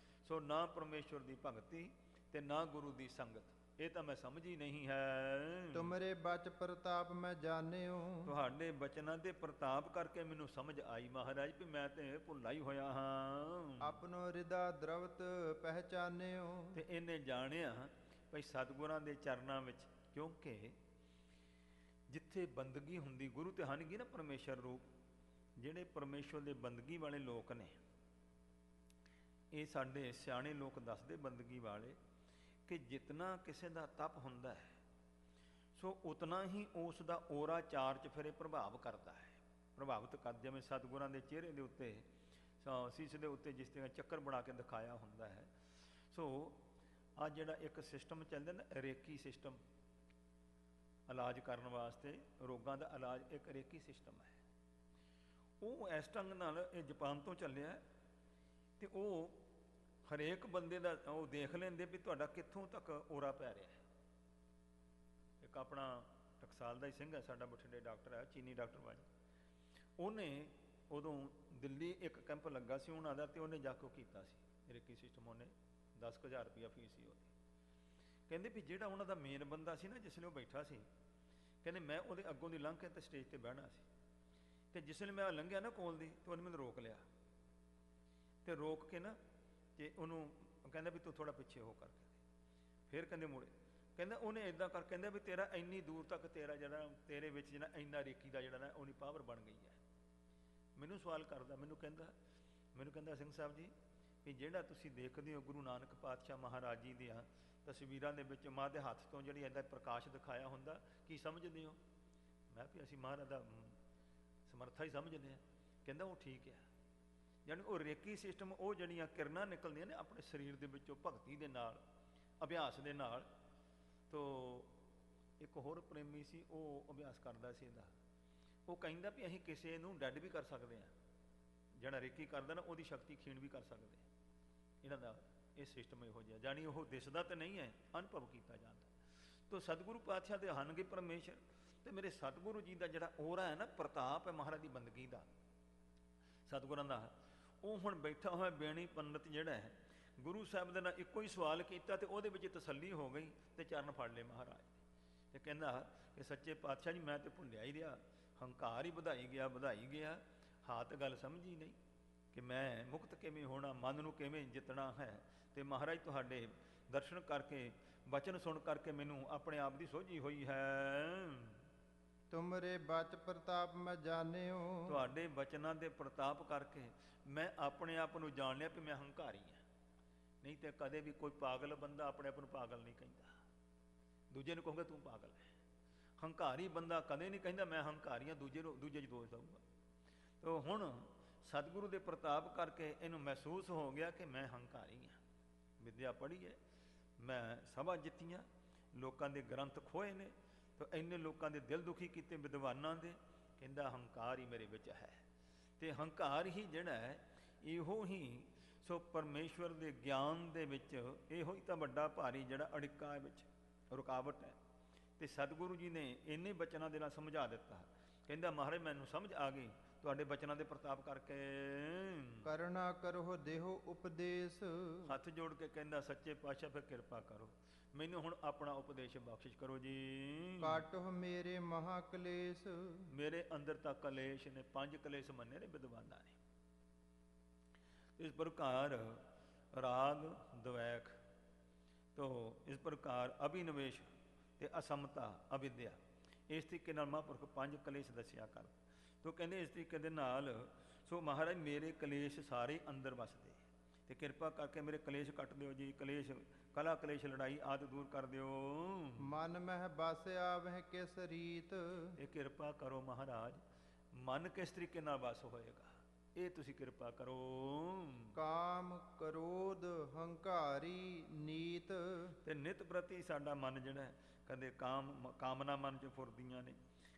ਸੋ ਨਾ ਪਰਮੇਸ਼ਵਰ ਦੀ ਭਗਤੀ ਤੇ ਨਾ ਗੁਰੂ ਦੀ ਸੰਗਤ, ਇਹ ਤਾਂ ਮੈਂ ਸਮਝੀ ਨਹੀਂ ਹੈ। ਤੁਮਰੇ ਬਚ ਪ੍ਰਤਾਪ ਮੈਂ ਜਾਣਿਓ, ਤੁਹਾਡੇ ਬਚਨਾਂ ਦੇ ਪ੍ਰਤਾਪ ਕਰਕੇ ਮੈਨੂੰ ਸਮਝ ਆਈ ਮਹਾਰਾਜ ਵੀ ਮੈਂ ਤੇ ਭੁੱਲਾ ਹੀ ਹੋਇਆ ਹਾਂ। ਆਪਣੋ ਹਿਰਦਾ ਦਰਵਤ ਪਹਿਚਾਨਿਓ, ਤੇ ਇਹਨੇ ਜਾਣਿਆ ਭਈ ਸਤਿਗੁਰਾਂ ਦੇ ਚਰਨਾਂ ਵਿੱਚ, ਕਿਉਂਕਿ ਜਿੱਥੇ ਬੰਦਗੀ ਹੁੰਦੀ ਗੁਰੂ ਤੇ ਹਨਗੀ ਨਾ ਪਰਮੇਸ਼ਰ ਰੂਪ, ਜਿਹੜੇ ਪਰਮੇਸ਼ਵਰ ਦੇ ਬੰਦਗੀ ਵਾਲੇ ਲੋਕ ਨੇ, ਇਹ ਸਾਡੇ ਸਿਆਣੇ ਲੋਕ ਦੱਸਦੇ ਬੰਦਗੀ ਵਾਲੇ ਕਿ ਜਿਤਨਾ ਕਿਸੇ ਦਾ ਤਪ ਹੁੰਦਾ ਹੈ ਸੋ ਉਤਨਾ ਹੀ ਉਸ ਦਾ ਔਰਾ ਚਾਰ 'ਚ ਫਿਰ ਇਹ ਪ੍ਰਭਾਵ ਕਰਦਾ ਹੈ, ਪ੍ਰਭਾਵਿਤ ਕਰ। ਜਿਵੇਂ ਸਤਿਗੁਰਾਂ ਦੇ ਚਿਹਰੇ ਦੇ ਉੱਤੇ ਸੀਸ ਦੇ ਉੱਤੇ ਜਿਸ ਤਰ੍ਹਾਂ ਚੱਕਰ ਬਣਾ ਕੇ ਦਿਖਾਇਆ ਹੁੰਦਾ ਹੈ। ਸੋ ਆ ਜਿਹੜਾ ਇੱਕ ਸਿਸਟਮ ਚੱਲਦਾ ਨਾ ਰੇਕੀ ਸਿਸਟਮ, ਇਲਾਜ ਕਰਨ ਵਾਸਤੇ ਰੋਗਾਂ ਦਾ ਇਲਾਜ ਇੱਕ ਰੇਕੀ ਸਿਸਟਮ ਹੈ। ਉਹ ਇਸ ਢੰਗ ਨਾਲ ਇਹ ਜਾਪਾਨ ਤੋਂ ਚੱਲਿਆ ਤੇ ਉਹ ਹਰੇਕ ਬੰਦੇ ਦਾ ਉਹ ਦੇਖ ਲੈਂਦੇ ਵੀ ਤੁਹਾਡਾ ਕਿੱਥੋਂ ਤੱਕ ਔਰਾ ਪੈ ਰਿਹਾ ਹੈ। ਇੱਕ ਆਪਣਾ ਟਕਸਾਲ ਦਾ ਹੀ ਸਿੰਘ ਹੈ ਸਾਡਾ, ਬਠਿੰਡੇ ਡਾਕਟਰ ਹੈ, ਚੀਨੀ ਡਾਕਟਰ ਵਾਜੀ, ਉਹਨੇ ਉਦੋਂ ਦਿੱਲੀ ਇੱਕ ਕੈਂਪ ਲੱਗਾ ਸੀ ਉਹਨਾਂ ਦਾ, ਅਤੇ ਉਹਨੇ ਜਾ ਕੇ ਉਹ ਕੀਤਾ ਸੀ ਰੇਕੀ ਸਿਸਟਮ। ਉਹਨੇ 10,000 ਰੁਪਈਆ ਫੀਸ ਸੀ ਉਹਦੀ। ਕਹਿੰਦੇ ਵੀ ਜਿਹੜਾ ਉਹਨਾਂ ਦਾ ਮੇਨ ਬੰਦਾ ਸੀ ਨਾ, ਜਿਸ ਵੇਲੇ ਉਹ ਬੈਠਾ ਸੀ, ਕਹਿੰਦੇ ਮੈਂ ਉਹਦੇ ਅੱਗੋਂ ਦੀ ਲੰਘ ਕੇ ਤੇ ਸਟੇਜ 'ਤੇ ਬਹਿਣਾ ਸੀ, ਅਤੇ ਜਿਸ ਵੇਲੇ ਮੈਂ ਲੰਘਿਆ ਨਾ ਕੋਲ ਦੀ, ਅਤੇ ਉਹਨੇ ਮੈਨੂੰ ਰੋਕ ਲਿਆ, ਅਤੇ ਰੋਕ ਕੇ ਨਾ ਅਤੇ ਉਹਨੂੰ ਕਹਿੰਦਾ ਵੀ ਤੂੰ ਥੋੜ੍ਹਾ ਪਿੱਛੇ ਹੋ ਕਰਕੇ। ਫਿਰ ਕਹਿੰਦੇ ਮੁੜੇ, ਕਹਿੰਦਾ ਉਹਨੇ ਇੱਦਾਂ ਕਰ, ਕਹਿੰਦਾ ਵੀ ਤੇਰਾ ਇੰਨੀ ਦੂਰ ਤੱਕ ਤੇਰਾ ਜਿਹੜਾ ਤੇਰੇ ਵਿੱਚ ਜਿਹੜਾ ਇੰਨਾ ਰੇਕੀ ਦਾ ਜਿਹੜਾ ਨਾ ਉਹਦੀ ਪਾਵਰ ਬਣ ਗਈ ਹੈ। ਮੈਨੂੰ ਸਵਾਲ ਕਰਦਾ, ਮੈਨੂੰ ਕਹਿੰਦਾ ਸਿੰਘ ਸਾਹਿਬ ਜੀ ਵੀ ਜਿਹੜਾ ਤੁਸੀਂ ਦੇਖਦੇ ਹੋ ਗੁਰੂ ਨਾਨਕ ਪਾਤਸ਼ਾਹ ਮਹਾਰਾਜ ਜੀ ਦੀਆਂ ਤਸਵੀਰਾਂ ਦੇ ਵਿੱਚ ਮਾਂ ਦੇ ਹੱਥ ਤੋਂ ਜਿਹੜੀ ਇੱਦਾਂ ਪ੍ਰਕਾਸ਼ ਦਿਖਾਇਆ ਹੁੰਦਾ, ਕੀ ਸਮਝਦੇ ਹੋ? ਮੈਂ ਵੀ ਅਸੀਂ ਮਹਾਰਾਜ ਦਾ ਸਮਰਥਾ ਹੀ ਸਮਝਦੇ ਹਾਂ। ਕਹਿੰਦਾ ਉਹ ਠੀਕ ਹੈ, ਯਾਨੀ ਉਹ ਰੇਕੀ ਸਿਸਟਮ, ਉਹ ਜਿਹੜੀਆਂ ਕਿਰਨਾਂ ਨਿਕਲਦੀਆਂ ਨੇ ਆਪਣੇ ਸਰੀਰ ਦੇ ਵਿੱਚੋਂ ਭਗਤੀ ਦੇ ਨਾਲ, ਅਭਿਆਸ ਦੇ ਨਾਲ। ਤੋ ਇੱਕ ਹੋਰ ਪ੍ਰੇਮੀ ਸੀ, ਉਹ ਅਭਿਆਸ ਕਰਦਾ ਸੀ ਇਹਦਾ। ਉਹ ਕਹਿੰਦਾ ਵੀ ਅਸੀਂ ਕਿਸੇ ਨੂੰ ਡੈਡ ਵੀ ਕਰ ਸਕਦੇ ਹਾਂ, ਜਿਹੜਾ ਰੇਕੀ ਕਰਦਾ ਨਾ ਉਹਦੀ ਸ਼ਕਤੀ ਖੀਣ ਵੀ ਕਰ ਸਕਦੇ। ਇਹਨਾਂ ਦਾ ਇਹ ਸਿਸਟਮ ਇਹੋ ਜਿਹਾ, ਜਾਣੀ ਉਹ ਦਿਸਦਾ ਤਾਂ ਨਹੀਂ ਹੈ, ਅਨੁਭਵ ਕੀਤਾ ਜਾਂਦਾ। ਤੋ ਸਤਿਗੁਰੂ ਪਾਤਸ਼ਾਹ ਦੇ ਹਨਗੇ ਪਰਮੇਸ਼ਰ, ਅਤੇ ਮੇਰੇ ਸਤਿਗੁਰੂ ਜੀ ਦਾ ਜਿਹੜਾ ਔਰਾ ਹੈ ਨਾ, ਪ੍ਰਤਾਪ ਹੈ ਮਹਾਰਾਜ ਦੀ ਬੰਦਗੀ ਦਾ, ਸਤਿਗੁਰਾਂ ਦਾ, ਉਹ ਹੁਣ ਬੈਠਾ ਹੋਇਆ ਬੇਣੀ ਪੰਡਤ ਜਿਹੜਾ ਹੈ, ਗੁਰੂ ਸਾਹਿਬ ਦੇ ਨਾਲ ਇੱਕੋ ਹੀ ਸਵਾਲ ਕੀਤਾ ਅਤੇ ਉਹਦੇ ਵਿੱਚ ਤਸੱਲੀ ਹੋ ਗਈ, ਅਤੇ ਚਰਨ ਫੜ ਲਏ ਮਹਾਰਾਜ। ਅਤੇ ਕਹਿੰਦਾ ਕਿ ਸੱਚੇ ਪਾਤਸ਼ਾਹ ਜੀ ਮੈਂ ਤਾਂ ਭੁੱਲਿਆ ਹੀ ਰਿਹਾ, ਹੰਕਾਰ ਹੀ ਵਧਾਈ ਗਿਆ, ਹਾਤ ਗੱਲ ਸਮਝੀ ਨਹੀਂ ਕਿ ਮੈਂ ਮੁਕਤ ਕਿਵੇਂ ਹੋਣਾ, ਮਨ ਨੂੰ ਕਿਵੇਂ ਜਿੱਤਣਾ ਹੈ। ਅਤੇ ਮਹਾਰਾਜ ਤੁਹਾਡੇ ਦਰਸ਼ਨ ਕਰਕੇ, ਬਚਨ ਸੁਣ ਕਰਕੇ ਮੈਨੂੰ ਆਪਣੇ ਆਪ ਦੀ ਸੋਝੀ ਹੋਈ ਹੈ। ਤੁਮਰੇ ਬਚ ਪ੍ਰਤਾਪ ਮੈਂ ਜਾਣਿਓ, ਤੁਹਾਡੇ ਬਚਨਾਂ ਦੇ ਪ੍ਰਤਾਪ ਕਰਕੇ ਮੈਂ ਆਪਣੇ ਆਪ ਨੂੰ ਜਾਣ ਲਿਆ ਵੀ ਮੈਂ ਹੰਕਾਰੀ ਹਾਂ। ਨਹੀਂ ਤਾਂ ਕਦੇ ਵੀ ਕੋਈ ਪਾਗਲ ਬੰਦਾ ਆਪਣੇ ਆਪ ਨੂੰ ਪਾਗਲ ਨਹੀਂ ਕਹਿੰਦਾ, ਦੂਜੇ ਨੂੰ ਕਹੂੰਗਾ ਤੂੰ ਪਾਗਲ ਹੈ। ਹੰਕਾਰੀ ਬੰਦਾ ਕਦੇ ਨਹੀਂ ਕਹਿੰਦਾ ਮੈਂ ਹੰਕਾਰੀ ਹਾਂ, ਦੂਜੇ 'ਚ ਦੋਸ਼ ਦਊਗਾ। ਤੋ ਹੁਣ ਸਤਿਗੁਰੂ ਦੇ ਪ੍ਰਤਾਪ ਕਰਕੇ ਇਹਨੂੰ ਮਹਿਸੂਸ ਹੋ ਗਿਆ ਕਿ ਮੈਂ ਹੰਕਾਰੀ ਹਾਂ। ਵਿੱਦਿਆ ਪੜ੍ਹੀ ਹੈ, ਮੈਂ ਸਭਾ ਜਿੱਤੀਆਂ, ਲੋਕਾਂ ਦੇ ਗ੍ਰੰਥ ਖੋਏ ਨੇ, ਤਾਂ ਇੰਨੇ ਲੋਕਾਂ ਦੇ ਦਿਲ ਦੁਖੀ ਕੀਤੇ ਵਿਦਵਾਨਾਂ ਦੇ। ਕਹਿੰਦਾ ਹੰਕਾਰ ਹੀ ਮੇਰੇ ਵਿੱਚ ਹੈ, ਅਤੇ ਹੰਕਾਰ ਹੀ ਜਿਹੜਾ ਹੈ ਇਹੋ ਹੀ ਸੋ ਪਰਮੇਸ਼ਵਰ ਦੇ ਗਿਆਨ ਦੇ ਵਿੱਚ ਇਹੋ ਹੀ ਤਾਂ ਵੱਡਾ ਭਾਰੀ ਜਿਹੜਾ ਅੜਿੱਕਾ ਵਿੱਚ ਰੁਕਾਵਟ ਹੈ। ਅਤੇ ਸਤਿਗੁਰੂ ਜੀ ਨੇ ਇੰਨੇ ਬਚਨਾਂ ਦੇ ਨਾਲ ਸਮਝਾ ਦਿੱਤਾ। ਕਹਿੰਦਾ ਮਹਾਰਾਜ ਮੈਨੂੰ ਸਮਝ ਆ ਗਈ ਤੁਹਾਡੇ ਬਚਨਾਂ ਦੇ ਪ੍ਰਤਾਪ ਕਰਕੇ। ਕਰਨਾ ਕਰੋ ਦੇਹੋ ਉਪਦੇਸ਼, ਹੱਥ ਜੋੜ ਕੇ ਕਹਿੰਦਾ ਸੱਚੇ ਪਾਤਸ਼ਾਹ ਫਿਰ ਕਿਰਪਾ ਕਰੋ, ਮੈਨੂੰ ਹੁਣ ਆਪਣਾ ਉਪਦੇਸ਼ ਬਖਸ਼ਿਸ਼ ਕਰੋ ਜੀ। ਕਾਟੋ ਮੇਰੇ ਮਹਾ ਕਲੇਸ਼, ਮੇਰੇ ਅੰਦਰ ਤਾਂ ਕਲੇਸ਼ ਨੇ, 5 ਕਲੇਸ਼ ਮੰਨੇ ਨੇ ਵਿਦਵਾਨਾਂ ਨੇ। ਇਸ ਪ੍ਰਕਾਰ ਰਾਗ ਦਵੈਖ ਤੋ ਇਸ ਪ੍ਰਕਾਰ ਅਭਿਨਵੇਸ਼ ਤੇ ਅਸਮਤਾ ਅਵਿਦਿਆ, ਇਸ ਤਰੀਕੇ ਨਾਲ ਮਹਾਂਪੁਰਖ 5 ਕਲੇਸ਼ ਦੱਸਿਆ ਕਰ। ਤੋ ਕਹਿੰਦੇ ਇਸ ਤਰੀਕੇ ਦੇ ਨਾਲ ਸੋ ਮਹਾਰਾਜ ਮੇਰੇ ਕਲੇਸ਼ ਸਾਰੇ ਅੰਦਰ ਵਸਦੇ, ਤੇ ਕਿਰਪਾ ਕਰਕੇ ਮੇਰੇ ਕਲੇਸ਼ ਕੱਟ ਦਿਓ ਜੀ। ਕਲੇਸ਼ ਕਲਾ ਕਲੇਸ਼ ਲੜਾਈ ਆਦਿ ਦੂਰ ਕਰ ਦਿਓ। ਮਨ ਮਹਿ ਬਸ ਆਵਹਿ ਕਿਸ ਰੀਤ, ਇਹ ਕਿਰਪਾ ਕਰੋ ਮਹਾਰਾਜ, ਮਨ ਕਿਸ ਤਰੀਕੇ ਨਾਲ ਵਸ ਹੋਏਗਾ ਇਹ ਤੁਸੀਂ ਕਿਰਪਾ ਕਰੋ। ਕਾਮ ਕ੍ਰੋਧ ਹੰਕਾਰੀ ਨੀਤ, ਤੇ ਨਿਤ ਪ੍ਰਤੀ ਸਾਡਾ ਮਨ ਜਿਹੜਾ ਹੈ ਕਦੇ ਕਾਮਨਾ ਮਨ 'ਚ ਫੁਰਦੀਆਂ ਨੇ,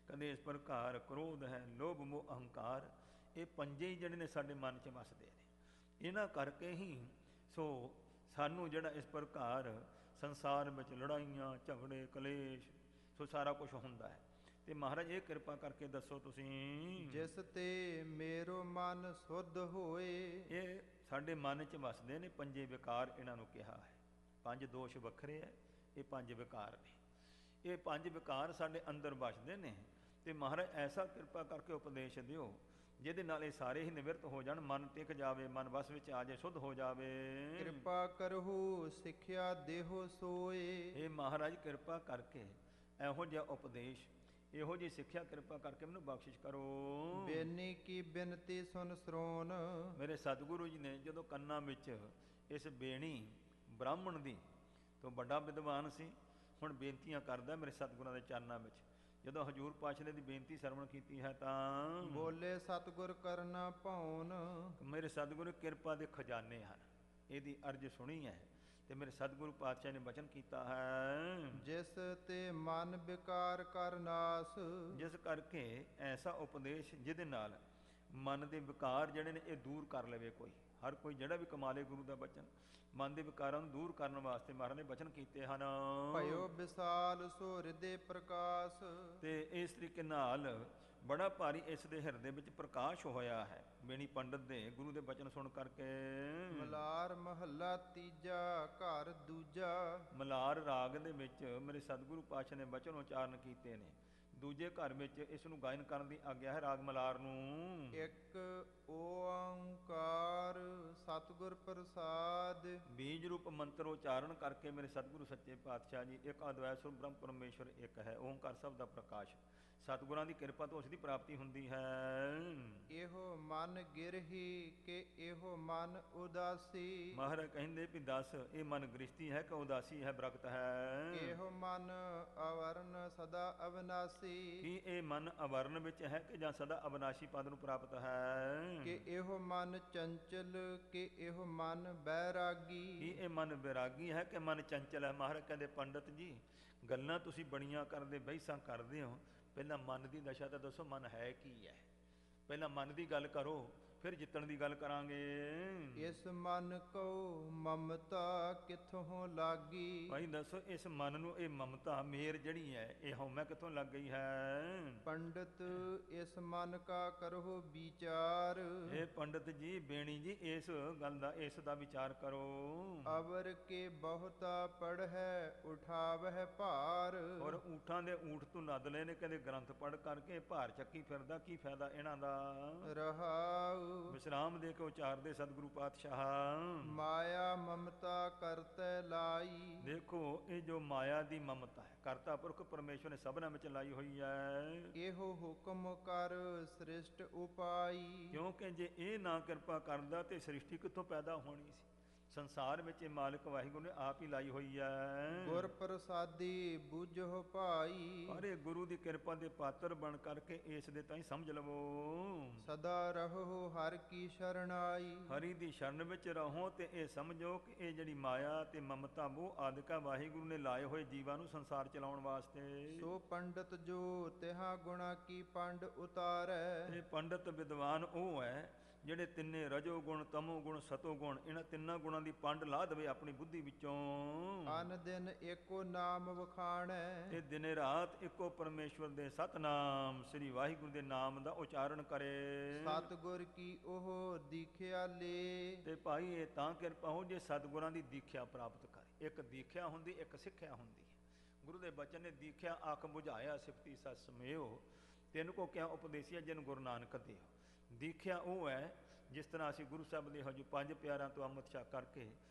ਕਦੇ ਇਸ ਪ੍ਰਕਾਰ ਕ੍ਰੋਧ ਹੈ, ਲੋਭ ਮੋਹ ਅਹੰਕਾਰ, ਇਹ ਪੰਜੇ ਹੀ ਜਿਹੜੇ ਨੇ ਸਾਡੇ ਮਨ 'ਚ ਵਸਦੇ ਨੇ। ਇਹਨਾਂ ਕਰਕੇ ਹੀ ਸੋ ਸਾਨੂੰ ਜਿਹੜਾ ਇਸ ਪ੍ਰਕਾਰ ਸੰਸਾਰ ਵਿੱਚ ਲੜਾਈਆਂ ਝਗੜੇ ਕਲੇਸ਼ ਸੋ ਸਾਰਾ ਕੁਝ ਹੁੰਦਾ ਹੈ। ਤੇ ਮਹਾਰਾਜ ਇਹ ਕਿਰਪਾ ਕਰਕੇ ਦੱਸੋ ਤੁਸੀਂ, ਜਿਸ ਤੇ ਮੇਰੋ ਮਨ ਸੁਧ ਹੋਏ, ਇਹ ਸਾਡੇ ਮਨ 'ਚ ਵਸਦੇ ਨੇ ਪੰਜੇ ਵਿਕਾਰ, ਇਹਨਾਂ ਨੂੰ ਕਿਹਾ ਹੈ। 5 ਦੋਸ਼ ਵੱਖਰੇ ਹੈ, ਇਹ 5 ਵਿਕਾਰ ਨੇ। ਇਹ 5 ਵਿਕਾਰ ਸਾਡੇ ਅੰਦਰ ਵਸਦੇ ਨੇ, ਤੇ ਮਹਾਰਾਜ ਐਸਾ ਕਿਰਪਾ ਕਰਕੇ ਉਪਦੇਸ਼ ਦਿਓ ਜਿਹਦੇ ਨਾਲ ਇਹ ਸਾਰੇ ਹੀ ਨਿਵਰਤ ਹੋ ਜਾਣ, ਮਨ ਟਿਕ ਜਾਵੇ, ਮਨ ਵਸ ਵਿੱਚ ਆ ਜਾਏ, ਸ਼ੁੱਧ ਹੋ ਜਾਵੇ। ਕਿਰਪਾ ਕਰਹੁ ਸਿੱਖਿਆ ਦੇਹੋ ਸੋਏ, ਇਹ ਮਹਾਰਾਜ ਕਿਰਪਾ ਕਰਕੇ ਇਹੋ ਜਿਹਾ ਉਪਦੇਸ਼, ਇਹੋ ਜਿਹੀ ਸਿੱਖਿਆ ਕਿਰਪਾ ਕਰਕੇ ਮੈਨੂੰ ਬਖਸ਼ਿਸ਼ ਕਰੋ। ਬੇਨੀ ਕੀ ਬਿਨਤੀ ਸੁਨ ਸਰੋਨ, ਮੇਰੇ ਸਤਿਗੁਰੂ ਜੀ ਨੇ ਜਦੋਂ ਕੰਨਾਂ ਵਿੱਚ ਇਸ ਬੇਣੀ ਬ੍ਰਾਹਮਣ ਦੀ, ਤੋਂ ਵੱਡਾ ਵਿਦਵਾਨ ਸੀ, ਹੁਣ ਬੇਨਤੀਆਂ ਕਰਦਾ ਮੇਰੇ ਸਤਿਗੁਰਾਂ ਦੇ ਚਰਨਾਂ ਵਿੱਚ। ਜਦੋਂ ਹਜ਼ੂਰ ਪਾਤਸ਼ਾਹ ਦੀ ਬੇਨਤੀ ਸਰਵਣ ਕੀਤੀ ਹੈ ਤਾਂ ਬੋਲੇ ਸਤਿਗੁਰ ਕਰਨਾ ਭਾਉਨ, ਮੇਰੇ ਸਤਿਗੁਰੂ ਕਿਰਪਾ ਦੇ ਖਜ਼ਾਨੇ ਹਨ, ਇਹਦੀ ਅਰਜ਼ ਸੁਣੀ ਹੈ ਤੇ ਮੇਰੇ ਸਤਿਗੁਰੂ ਪਾਤਸ਼ਾਹ ਨੇ ਬਚਨ ਕੀਤਾ ਹੈ, ਜਿਸ ਤੇ ਮਨ ਵਿਕਾਰ ਕਰ ਨਾਸ, ਜਿਸ ਕਰਕੇ ਐਸਾ ਉਪਦੇਸ਼ ਜਿਹਦੇ ਨਾਲ ਮਨ ਦੇ ਵਿਕਾਰ ਜਿਹੜੇ ਨੇ ਇਹ ਦੂਰ ਕਰ ਲਵੇ ਕੋਈ। ਹਰ ਕੋਈ ਜਿਹੜਾ ਵੀ ਕਮਾਲੇ ਗੁਰੂ ਦਾ ਬਚਨ, ਮਨ ਦੇ ਵਿਕਾਰਾਂ ਨੂੰ ਦੂਰ ਕਰਨ ਵਾਸਤੇ ਮਹਾਰਾਜ ਨੇ ਬਚਨ ਕੀਤੇ ਹਨ। ਭਇਓ ਵਿਸਾਲ ਸੋ ਹਿਰਦੇ ਪ੍ਰਕਾਸ਼, ਤੇ ਇਸ ਤਰੀਕੇ ਨਾਲ ਬੜਾ ਭਾਰੀ ਇਸ ਦੇ ਹਿਰਦੇ ਵਿੱਚ ਪ੍ਰਕਾਸ਼ ਹੋਇਆ ਹੈ। ਬੇਣੀ ਪੰਡਤ ਦੇ ਗੁਰੂ ਦੇ ਬਚਨ ਸੁਣ ਕਰਕੇ। ਮਲਾਰ ਮਹੱਲਾ ਤੀਜਾ ਘਰ ਦੂਜਾ। ਮਲਾਰ ਰਾਗ ਦੇ ਵਿੱਚ ਮੇਰੇ ਸਤਿਗੁਰੂ ਪਾਤਸ਼ਾਹ ਨੇ ਬਚਨ ਉਚਾਰਨ ਕੀਤੇ ਨੇ। ਦੂਜੇ ਘਰ ਵਿੱਚ ਇਸ ਨੂੰ ਗਾਇਨ ਕਰਨ ਦੀ ਆਗਿਆ ਹੈ ਰਾਗ ਮਲਾਰ ਨੂੰ। ਇੱਕ ਓੰਕਾਰ ਸਤਿਗੁਰ ਪ੍ਰਸਾਦ। ਬੀਜ ਰੂਪ ਮੰਤਰ ਉਚਾਰਨ ਕਰਕੇ ਮੇਰੇ ਸਤਿਗੁਰੂ ਸੱਚੇ ਪਾਤਸ਼ਾਹ ਜੀ ਇੱਕ ਅਦਵੈਤ ਸੁਰ ਬ੍ਰਹਮ ਪਰਮੇਸ਼ਵਰ ਇੱਕ ਹੈ। ਓੰਕਾਰ ਸ਼ਬਦ ਦਾ ਪ੍ਰਕਾਸ਼ ਸਤਿਗੁਰਾਂ ਦੀ ਕਿਰਪਾ ਤੋਂ ਉਸ ਦੀ ਪ੍ਰਾਪਤੀ ਹੁੰਦੀ ਹੈ। ਇਹੋ ਮਨ ਗਿਰਹੀ ਕਿ ਇਹੋ ਮਨ ਉਦਾਸੀ। ਮਹਾਰਾਜ ਕਹਿੰਦੇ ਵੀ ਦੱਸ ਇਹ ਮਨ ਗ੍ਰਸਤੀ ਹੈ ਕਿ ਉਦਾਸੀ ਹੈ, ਬ੍ਰਕਤ ਹੈ। ਇਹੋ ਮਨ ਅਵਰਨ ਸਦਾ ਅਵਨਾਸੀ। ਕੀ ਇਹ ਮਨ ਅਵਰਨ ਵਿੱਚ ਹੈ ਕਿ ਜਾਂ ਸਦਾ ਅਵਨਾਸ਼ੀ ਪਦ ਨੂੰ ਪ੍ਰਾਪਤ ਹੈ। ਕਿ ਇਹੋ ਮਨ ਚੰਚਲ ਕਿ ਇਹੋ ਮਨ ਬੈਰਾਗੀ। ਕੀ ਇਹ ਮਨ ਬੈਰਾਗੀ ਹੈ ਕਿ ਮਨ ਚੰਚਲ ਹੈ। ਮਹਾਰਾਜ ਕਹਿੰਦੇ ਪੰਡਤ ਜੀ ਗੱਲਾਂ ਤੁਸੀਂ ਬੜੀਆਂ ਕਰਦੇ, ਬਹਿਸਾਂ ਕਰਦੇ ਹੋ, ਪਹਿਲਾਂ ਮਨ ਦੀ ਦਸ਼ਾ ਤਾਂ ਦੱਸੋ, ਮਨ ਹੈ ਕੀ ਹੈ। ਪਹਿਲਾਂ ਮਨ ਦੀ ਗੱਲ ਕਰੋ, ਫਿਰ ਜਿੱਤਣ ਦੀ ਗੱਲ ਕਰਾਂਗੇ। ਇਸ ਮਨ ਕੋ ਮਮਤਾ ਕਿੱਥੋਂ ਲਾਗੀ। ਭਾਈ ਦੱਸੋ ਇਸ ਮਨ ਨੂੰ ਇਹ ਮਮਤਾ ਮੇਰ ਜਿਹੜੀ ਹੈ ਇਹ ਹਉਮੈ ਕਿੱਥੋਂ ਲੱਗ ਗਈ ਹੈ। ਪੰਡਤ ਇਸ ਮਨ ਕਾ ਕਰੋ ਵਿਚਾਰ। ਇਹ ਪੰਡਤ ਜੀ ਬੇਣੀ ਜੀ ਇਸ ਗੱਲ ਦਾ, ਇਸ ਦਾ ਵਿਚਾਰ ਕਰੋ। ਅਵਰ ਕੇ ਬਹੁਤਾ ਪੜ੍ਹੈ ਉਠਾਵਹਿ ਭਾਰ। ਔਰ ਊਠਾਂ ਦੇ ਊਠ ਤੋਂ ਨਦ ਲਏ ਨੇ, ਕਹਿੰਦੇ ਗ੍ਰੰਥ ਪੜ੍ਹ ਕਰਕੇ ਭਾਰ ਚੱਕੀ ਫਿਰਦਾ, ਕੀ ਫਾਇਦਾ ਇਹਨਾਂ ਦਾ। ਰਹਾਉ ਵਿਸ਼ਰਾਮ ਦੇ ਕੇ ਉਚਾਰਦੇ ਸਤਿਗੁਰੂ ਪਾਤਸ਼ਾਹ। ਮਾਇਆ ਮਮਤਾ ਕਰਤੈ ਲਾਈ। ਦੇਖੋ ਇਹ ਜੋ ਮਾਇਆ ਦੀ ਮਮਤਾ ਹੈ, ਕਰਤਾ ਪੁਰਖ ਪਰਮੇਸ਼ਵਰ ਨੇ ਸਭਨਾਂ ਵਿੱਚ ਲਾਈ ਹੋਈ ਹੈ। ਇਹੋ ਹੁਕਮ ਕਰ ਸ੍ਰਿਸ਼ਟ ਉਪਾਈ। ਕਿਉਂਕਿ ਜੇ ਇਹ ਨਾ ਕਿਰਪਾ ਕਰਦਾ ਤੇ ਸ੍ਰਿਸ਼ਟੀ ਕਿੱਥੋਂ ਪੈਦਾ ਹੋਣੀ ਸੀ। ਸੰਸਾਰ ਵਿੱਚ ਇਹ ਮਾਲਕ ਵਾਹਿਗੁਰੂ ਨੇ ਆਪ ਹੀ ਲਾਈ ਹੋਈ ਹੈ। ਗੁਰ ਪ੍ਰਸਾਦੀ ਬੁਝੋ ਭਾਈ। ਅਰੇ ਗੁਰੂ ਦੀ ਕਿਰਪਾ ਦੇ ਪਾਤਰ ਬਣ ਕਰਕੇ ਇਸ ਦੇ ਤਾਂ ਹੀ ਸਮਝ ਲਵੋ। ਸਦਾ ਰਹੋ ਹਰ ਕੀ ਸ਼ਰਣਾਈ। ਹਰੀ ਦੀ ਸ਼ਰਨ ਵਿੱਚ ਰਹੋ ਤੇ ਇਹ ਸਮਝੋ ਕਿ ਇਹ ਜਿਹੜੀ ਮਾਇਆ ਤੇ ਮਮਤਾ ਮੋਹ ਆਦਿਕਾ ਵਾਹਿਗੁਰੂ ਨੇ ਲਾਏ ਹੋਏ ਜੀਵਾਂ ਨੂੰ ਸੰਸਾਰ ਚਲਾਉਣ ਵਾਸਤੇ। ਸੋ ਪੰਡਤ ਜੋ ਤਿਹਾ ਗੁਣਾ ਕੀ ਪੰਡ ਉਤਾਰੈ। ਇਹ ਪੰਡਤ ਵਿਦਵਾਨ ਉਹ ਹੈ ਜਿਹੜੇ ਤਿੰਨੇ ਰਜੋ ਗੁਣ, ਤਮੋ ਗੁਣ, ਸਤੋ ਗੁਣ, ਇਹਨਾਂ ਤਿੰਨਾਂ ਗੁਣਾਂ ਦੀ ਪੰਡ ਲਾ ਦੇਵੇ ਆਪਣੀ ਬੁੱਧੀ ਵਿੱਚੋਂ। ਅਨ ਦਿਨ ਏਕੋ ਨਾਮ ਵਖਾਣੈ। ਇਹ ਦਿਨੇ ਰਾਤ ਇੱਕੋ ਪਰਮੇਸ਼ਵਰ ਦੇ ਸਤਨਾਮ ਸ੍ਰੀ ਵਾਹਿਗੁਰੂ ਦੇ ਨਾਮ ਦਾ ਉਚਾਰਨ ਕਰੇ। ਸਤਿਗੁਰ ਕੀ ਉਹ ਦੀਖਿਆ ਲੇ। ਤੇ ਭਾਈ ਇਹ ਤਾਂ ਕਿਰਪਾ ਹੋ ਜੇ ਸਤਿਗੁਰਾਂ ਦੀ ਦੀਖਿਆ ਪ੍ਰਾਪਤ ਕਰੇ। ਇੱਕ ਦੀਖਿਆ ਹੁੰਦੀ, ਇੱਕ ਸਿੱਖਿਆ ਹੁੰਦੀ ਹੈ। ਗੁਰੂ ਦੇ ਬਚਨ ਨੇ ਦੀਖਿਆ ਅੱਖ ਬੁਝਾਇਆ ਸਿਫਤੀ ਸਤ ਸਮੇਓ, ਤਿੰਨ ਕੋ ਕਿਆ ਉਪਦੇਸੀਆ ਜਿਨ ਗੁਰੂ ਨਾਨਕ ਦੇਓ। ਦੀਖਿਆ ਉਹ ਹੈ ਜਿਸ ਤਰ੍ਹਾਂ ਅਸੀਂ ਗੁਰੂ ਸਾਹਿਬ ਦੇ ਹਜੂ 5 ਪਿਆਰਿਆਂ ਤੋਂ ਅੰਮ੍ਰਿਤ ਛਕ ਕਰਕੇ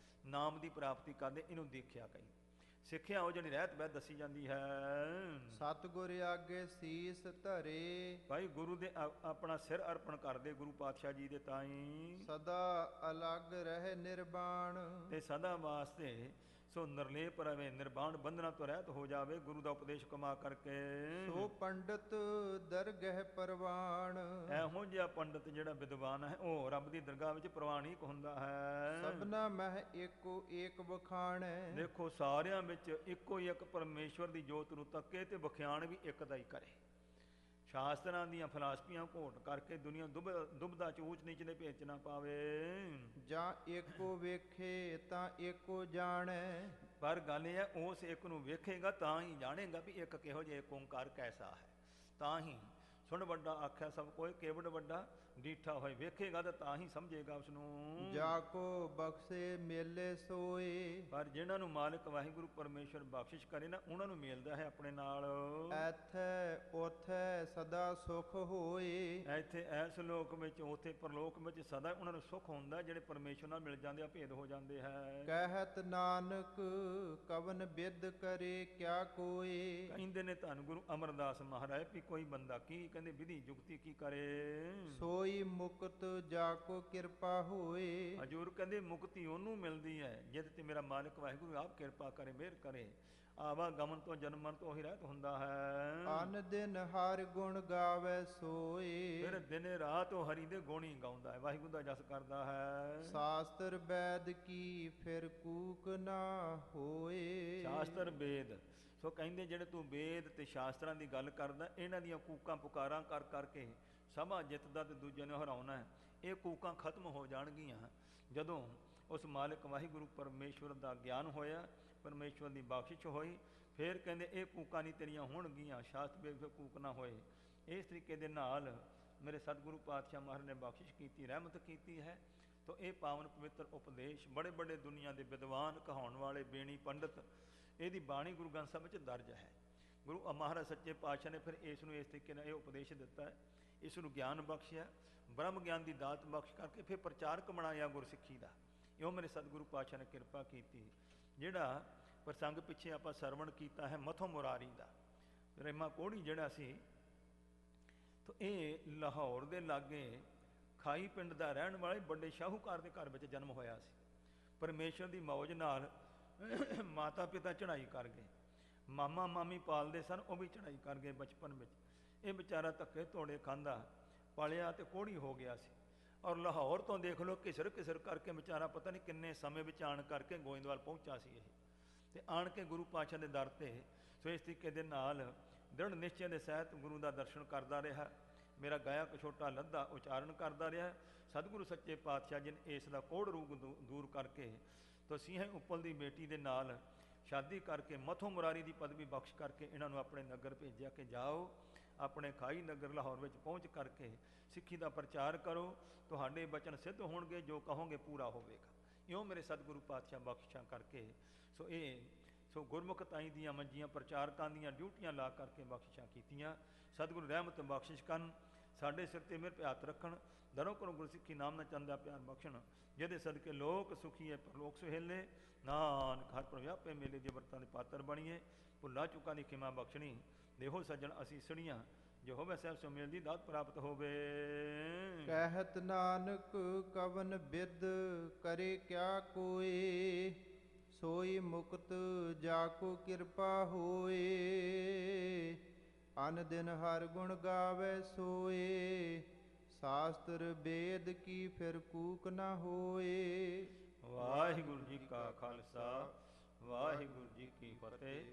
ਨਾਮ ਦੀ ਪ੍ਰਾਪਤੀ ਕਰਦੇ, ਇਹਨੂੰ ਦੀਖਿਆ ਕਹੀ। ਸਿੱਖਿਆ ਉਹ ਜਿਹੜੀ ਰਹਿਤ ਬਹਿਤ ਦੱਸੀ ਜਾਂਦੀ ਹੈ। ਸਤਿਗੁਰ ਆਗੇ ਸੀਸ ਧਰੇ। ਭਾਈ ਗੁਰੂ ਦੇ ਆਪਣਾ ਸਿਰ ਅਰਪਣ ਕਰਦੇ ਗੁਰੂ ਪਾਤਸ਼ਾਹ ਜੀ ਦੇ ਤਾਈਂ। ਸਦਾ ਅਲੱਗ ਰਹੇ ਨਿਰਵਾਣ। ਤੇ ਸਦਾ ਵਾਸਤੇ ਸੋ ਨਿਰਲੇਪ ਰਵੇ, ਨਿਰਵਾਣ ਬੰਧਨਾਂ ਤੋਂ ਰਹਿਤ ਹੋ ਜਾਵੇ ਗੁਰੂ ਦਾ ਉਪਦੇਸ਼ ਕਮਾ ਕਰਕੇ। ਸੋ ਪੰਡਤ ਦਰਗਹਿ ਪ੍ਰਵਾਨ। ਇਹੋ ਜਿਹਾ ਪੰਡਤ ਜਿਹੜਾ ਵਿਦਵਾਨ ਹੈ ਉਹ ਰੱਬ ਦੀ ਦਰਗਾਹ ਵਿੱਚ ਪ੍ਰਵਾਨਿਕ ਹੁੰਦਾ ਹੈ। ਸਭਨਾ ਮਹਿ ਏਕੋ ਏਕ ਵਖਾਣੈ। ਦੇਖੋ ਸਾਰਿਆਂ ਵਿੱਚ ਇੱਕੋ ਹੀ ਇੱਕ ਪਰਮੇਸ਼ਵਰ ਦੀ ਜੋਤ ਨੂੰ ਤੱਕੇ ਤੇ ਵਖਿਆਣ ਵੀ ਇੱਕ ਦਾ ਹੀ ਕਰੇ। ਸ਼ਾਸਤਰਾਂ ਦੀਆਂ ਫਲਸਫੀਆਂ ਘੋਟ ਕਰਕੇ ਦੁਨੀਆ ਦੁਬਦਾ ਚ ਊਚ ਨੀਚ ਦੇ ਭੇਚ ਨਾ ਪਾਵੇ। ਜਾਂ ਏਕੋ ਵੇਖੇ ਤਾਂ ਏਕੋ ਜਾਣੈ। ਪਰ ਗੱਲ ਇਹ ਹੈ ਉਸ ਇੱਕ ਨੂੰ ਵੇਖੇਗਾ ਤਾਂ ਹੀ ਜਾਣੇਗਾ ਵੀ ਇੱਕ ਕਿਹੋ ਜਿਹਾ ਓਂਕਾਰ ਕੈਸਾ ਹੈ। ਤਾਂ ਹੀ ਸੁਣ ਵੱਡਾ ਆਖਿਆ ਸਭ ਕੋਈ, ਕੇਵਡ ਵੱਡਾ ਡੀਠਾ ਹੋਏ। ਵੇਖੇਗਾ ਤਾਂ ਹੀ ਸਮਝੇਗਾ ਉਸ ਨੂੰ। ਜਾ ਕੋ ਬਖਸ਼ੇ ਮੇਲੇ ਸੋਏ। ਪਰ ਜਿਹਨਾਂ ਨੂੰ ਮਾਲਕ ਵਾਹਿਗੁਰੂ ਪਰਮੇਸ਼ਵਰ ਬਖਸ਼ਿਸ਼ ਕਰੇ ਨਾ, ਉਹਨਾਂ ਨੂੰ ਮਿਲਦਾ ਹੈ ਆਪਣੇ ਨਾਲ। ਐਥੈ ਉਥੈ ਸਦਾ ਸੁਖ ਹੋਏ। ਇੱਥੇ ਐਸ ਲੋਕ ਵਿੱਚ, ਉੱਥੇ ਪਰਲੋਕ ਵਿੱਚ ਸਦਾ ਉਹਨਾਂ ਨੂੰ ਸੁਖ ਹੁੰਦਾ। ਜਿਹੜੇ ਪਰਮੇਸ਼ਵਰ ਨਾਲ ਮਿਲ ਜਾਂਦੇ ਆ, ਭੇਦ ਹੋ ਜਾਂਦੇ ਹੈ। ਕਹਿਤ ਨਾਨਕ ਕਵਨ ਬਿਦ ਕਰੇ ਕਿਆ ਕੋਏ। ਕਹਿੰਦੇ ਨੇ ਧੰਨ ਗੁਰੂ ਅਮਰਦਾਸ ਮਹਾਰਾਜ ਵੀ ਕੋਈ ਬੰਦਾ ਕੀ ਕਹਿੰਦੇ ਵਿਧੀ ਜੁਗਤੀ ਕੀ ਕਰੇ। ਸੋਈ ਮੁਕਤ ਜਾ ਕੋ ਕਿਰਪਾ ਹੋਏ। ਹਜੂਰ ਕਹਿੰਦੇ ਮੁਕਤੀ ਉਹਨੂੰ ਮਿਲਦੀ ਹੈ ਜਿਹਦੇ ਤੇ ਮੇਰਾ ਮਾਲਕ ਵਾਹਿਗੁਰੂ ਆਪ ਕਿਰਪਾ ਕਰੇ, ਮਿਹਰ ਕਰੇ। ਆਵਾ ਗਮਨ ਤੋਂ ਜਨਮਨ ਤੋਂ ਹੀ ਰਹਿਤ ਹੁੰਦਾ ਹੈ। ਅਨ ਦਿਨ ਹਰ ਗੁਣ ਗਾਵੇ ਸੋਏ। ਫਿਰ ਦਿਨ ਰਾਤ ਉਹ ਹਰੀ ਦੇ ਗੁਣ ਹੀ ਗਾਉਂਦਾ ਹੈ, ਵਾਹਿਗੁਰੂ ਦਾ ਜਸ ਕਰਦਾ ਹੈ। ਸ਼ਾਸਤਰ ਵੈਦ ਕੀ ਫਿਰ ਕੂਕ ਨਾ ਹੋਏ। ਸ਼ਾਸਤਰ ਵੇਦ ਸੋ ਕਹਿੰਦੇ ਜਿਹੜੇ ਤੂੰ ਵੇਦ ਤੇ ਸ਼ਾਸਤਰਾਂ ਦੀ ਗੱਲ ਕਰਦਾ, ਇਹਨਾਂ ਦੀਆਂ ਕੂਕਾਂ ਪੁਕਾਰਾਂ ਕਰ ਕਰਕੇ ਸਭਾ ਜਿੱਤਦਾ ਤੇ ਦੂਜੇ ਨੂੰ ਹਰਾਉਣਾ ਹੈ। ਇਹ ਕੂਕਾਂ ਖਤਮ ਹੋ ਜਾਣਗੀਆਂ ਜਦੋਂ ਉਸ ਮਾਲਕ ਵਾਹਿਗੁਰੂ ਪਰਮੇਸ਼ਵਰ ਦਾ ਗਿਆਨ ਹੋਇਆ, ਪਰਮੇਸ਼ਵਰ ਦੀ ਬਖਸ਼ਿਸ਼ ਹੋਈ। ਫਿਰ ਕਹਿੰਦੇ ਇਹ ਕੂਕਾਂ ਨਹੀਂ ਤੇਰੀਆਂ ਹੋਣਗੀਆਂ। ਸ਼ਾਸਤਰ ਵੇਦ ਫਿਰ ਕੂਕ ਨਾ ਹੋਏ। ਇਸ ਤਰੀਕੇ ਦੇ ਨਾਲ ਮੇਰੇ ਸਤਿਗੁਰੂ ਪਾਤਸ਼ਾਹ ਮਹਾਰਾਜ ਨੇ ਬਖਸ਼ਿਸ਼ ਕੀਤੀ, ਰਹਿਮਤ ਕੀਤੀ ਹੈ। ਤੋ ਇਹ ਪਾਵਨ ਪਵਿੱਤਰ ਉਪਦੇਸ਼ ਬੜੇ ਬੜੇ ਦੁਨੀਆ ਦੇ ਵਿਦਵਾਨ, ਕਹਾਉਣ ਵਾਲੇ, ਬੇਣੀ ਪੰਡਤ, ਇਹਦੀ ਬਾਣੀ ਗੁਰੂ ਗ੍ਰੰਥ ਸਾਹਿਬ ਵਿੱਚ ਦਰਜ ਹੈ। ਗੁਰੂ ਮਹਾਰਾਜ ਸੱਚੇ ਪਾਤਸ਼ਾਹ ਨੇ ਫਿਰ ਇਸ ਨੂੰ ਇਸ ਤਰੀਕੇ ਨਾਲ ਇਹ ਉਪਦੇਸ਼ ਦਿੱਤਾ ਹੈ, ਇਸ ਨੂੰ ਗਿਆਨ ਬਖਸ਼ਿਆ, ਬ੍ਰਹਮ ਗਿਆਨ ਦੀ ਦਾਤ ਬਖਸ਼ ਕਰਕੇ ਫਿਰ ਪ੍ਰਚਾਰਕ ਬਣਾਇਆ ਗੁਰਸਿੱਖੀ ਦਾ। ਇਉਂ ਮੇਰੇ ਸਤਿਗੁਰੂ ਪਾਤਸ਼ਾਹ ਨੇ ਕਿਰਪਾ ਕੀਤੀ। ਜਿਹੜਾ ਪ੍ਰਸੰਗ ਪਿੱਛੇ ਆਪਾਂ ਸਰਵਣ ਕੀਤਾ ਹੈ ਮੱਥੋ ਮੁਰਾਰੀ ਦਾ, ਰੇਮਾ ਕੋਹੜੀ ਜਿਹੜਾ ਸੀ, ਤਾਂ ਇਹ ਲਾਹੌਰ ਦੇ ਲਾਗੇ ਖਾਈ ਪਿੰਡ ਦਾ ਰਹਿਣ ਵਾਲੇ ਵੱਡੇ ਸ਼ਾਹੂਕਾਰ ਦੇ ਘਰ ਵਿੱਚ ਜਨਮ ਹੋਇਆ ਸੀ। ਪਰਮੇਸ਼ਰ ਦੀ ਮੌਜ ਨਾਲ ਮਾਤਾ ਪਿਤਾ ਚੜ੍ਹਾਈ ਕਰ ਗਏ, ਮਾਮਾ ਮਾਮੀ ਪਾਲਦੇ ਸਨ, ਉਹ ਵੀ ਚੜ੍ਹਾਈ ਕਰ ਗਏ ਬਚਪਨ ਵਿੱਚ। ਇਹ ਵਿਚਾਰਾ ਧੱਕੇ ਧੋੜੇ ਖਾਂਦਾ ਪਲਿਆ ਤੇ ਕੋਹੜੀ ਹੋ ਗਿਆ ਸੀ। ਔਰ ਲਾਹੌਰ ਤੋਂ ਦੇਖ ਲਓ ਘਿਸਰ ਘਿਸਰ ਕਰਕੇ ਵਿਚਾਰਾ ਪਤਾ ਨਹੀਂ ਕਿੰਨੇ ਸਮੇਂ ਵਿੱਚ ਆਣ ਕਰਕੇ ਗੋਇੰਦਵਾਲ ਪਹੁੰਚਾ ਸੀ ਇਹ, ਤੇ ਆਣ ਕੇ ਗੁਰੂ ਪਾਤਸ਼ਾਹ ਦੇ ਦਰ ਤੇ ਸੋ ਇਸ ਤਰੀਕੇ ਦੇ ਨਾਲ ਦ੍ਰਿੜ ਨਿਸ਼ਚੈ ਦੇ ਸਹਿਤ ਗੁਰੂ ਦਾ ਦਰਸ਼ਨ ਕਰਦਾ ਰਿਹਾ। ਮੇਰਾ ਗਾਇਕ ਛੋਟਾ ਲੱਧਾ ਉਚਾਰਨ ਕਰਦਾ ਰਿਹਾ। ਸਤਿਗੁਰੂ ਸੱਚੇ ਪਾਤਸ਼ਾਹ ਜੀ ਨੇ ਇਸ ਦਾ ਕੋੜ ਰੂਪ ਦੂਰ ਕਰਕੇ ਤੋ ਸਿੰਘੇ ਉੱਪਲ ਦੀ ਬੇਟੀ ਦੇ ਨਾਲ ਸ਼ਾਦੀ ਕਰਕੇ ਮੱਥੋ ਮੁਰਾਰੀ ਦੀ ਪਦਵੀ ਬਖਸ਼ ਕਰਕੇ ਇਹਨਾਂ ਨੂੰ ਆਪਣੇ ਨਗਰ ਭੇਜਿਆ ਕਿ ਜਾਓ ਆਪਣੇ ਖਾਈ ਨਗਰ ਲਾਹੌਰ ਵਿੱਚ ਪਹੁੰਚ ਕਰਕੇ ਸਿੱਖੀ ਦਾ ਪ੍ਰਚਾਰ ਕਰੋ, ਤੁਹਾਡੇ ਬਚਨ ਸਿੱਧ ਹੋਣਗੇ, ਜੋ ਕਹੋਗੇ ਪੂਰਾ ਹੋਵੇਗਾ। ਇਉਂ ਮੇਰੇ ਸਤਿਗੁਰੂ ਪਾਤਸ਼ਾਹ ਬਖਸ਼ਿਸ਼ਾਂ ਕਰਕੇ ਸੋ ਗੁਰਮੁਖ ਤਾਈ ਦੀਆਂ ਮੰਜੀਆਂ ਪ੍ਰਚਾਰਕਾਂ ਦੀਆਂ ਡਿਊਟੀਆਂ ਲਾ ਕਰਕੇ ਬਖਸ਼ਿਸ਼ਾਂ ਕੀਤੀਆਂ। ਸਤਿਗੁਰੂ ਰਹਿਮਤ ਬਖਸ਼ਿਸ਼ ਕਰਨ, ਸਾਡੇ ਸਿਰ ਤੇ ਮਿਹਰ ਹੱਥ ਰੱਖਣ, ਦਰੋਂ ਕਰੋ ਗੁਰਸਿੱਖੀ ਨਾਮ ਨਾ ਚੰਦਾ ਪਿਆਰ ਬਖਸ਼ਣ, ਜਿਹਦੇ ਸਦਕੇ ਲੋਕ ਸੁਖੀ ਹੈ ਪਰਲੋਕ ਸੁਹੇਲੇ, ਨਾਨਕ ਹਰ ਪ੍ਰਵਿਆਪੇ ਮੇਲੇ ਦੇ ਵਰਤਾਂ ਦੇ ਪਾਤਰ ਬਣੀਏ। ਭੁੱਲਾ ਚੁੱਕਾਂ ਦੀ ਖਿਮਾ ਬਖਸ਼ਣੀ, ਦੇਹੋ ਸੱਜਣ ਅਸੀਸਣੀਆਂ, ਜੋ ਹੋਵੇ ਸਹਿਬ ਸੋ ਮੇਲ ਦੀ ਦਾਤ ਪ੍ਰਾਪਤ ਹੋਵੇ। ਕਹਿਤ ਨਾਨਕ ਕਵਨ ਬਿਦ ਕਰੇ ਕਿਆ ਕੋਏ, ਸੋਈ ਮੁਕਤ ਜਾਕੋ ਕਿਰਪਾ ਹੋਏ। ਅਨ ਦਿਨ ਹਰ ਗੁਣ ਗਾਵੇ ਸੋਏ, ਸ਼ਾਸਤਰ ਵੇਦ ਕੀ ਫਿਰ ਕੂਕ ਨਾ ਹੋਏ। ਵਾਹਿਗੁਰੂ ਜੀ ਕਾ ਖਾਲਸਾ, ਵਾਹਿਗੁਰੂ ਜੀ ਕੀ ਫਤਿਹ।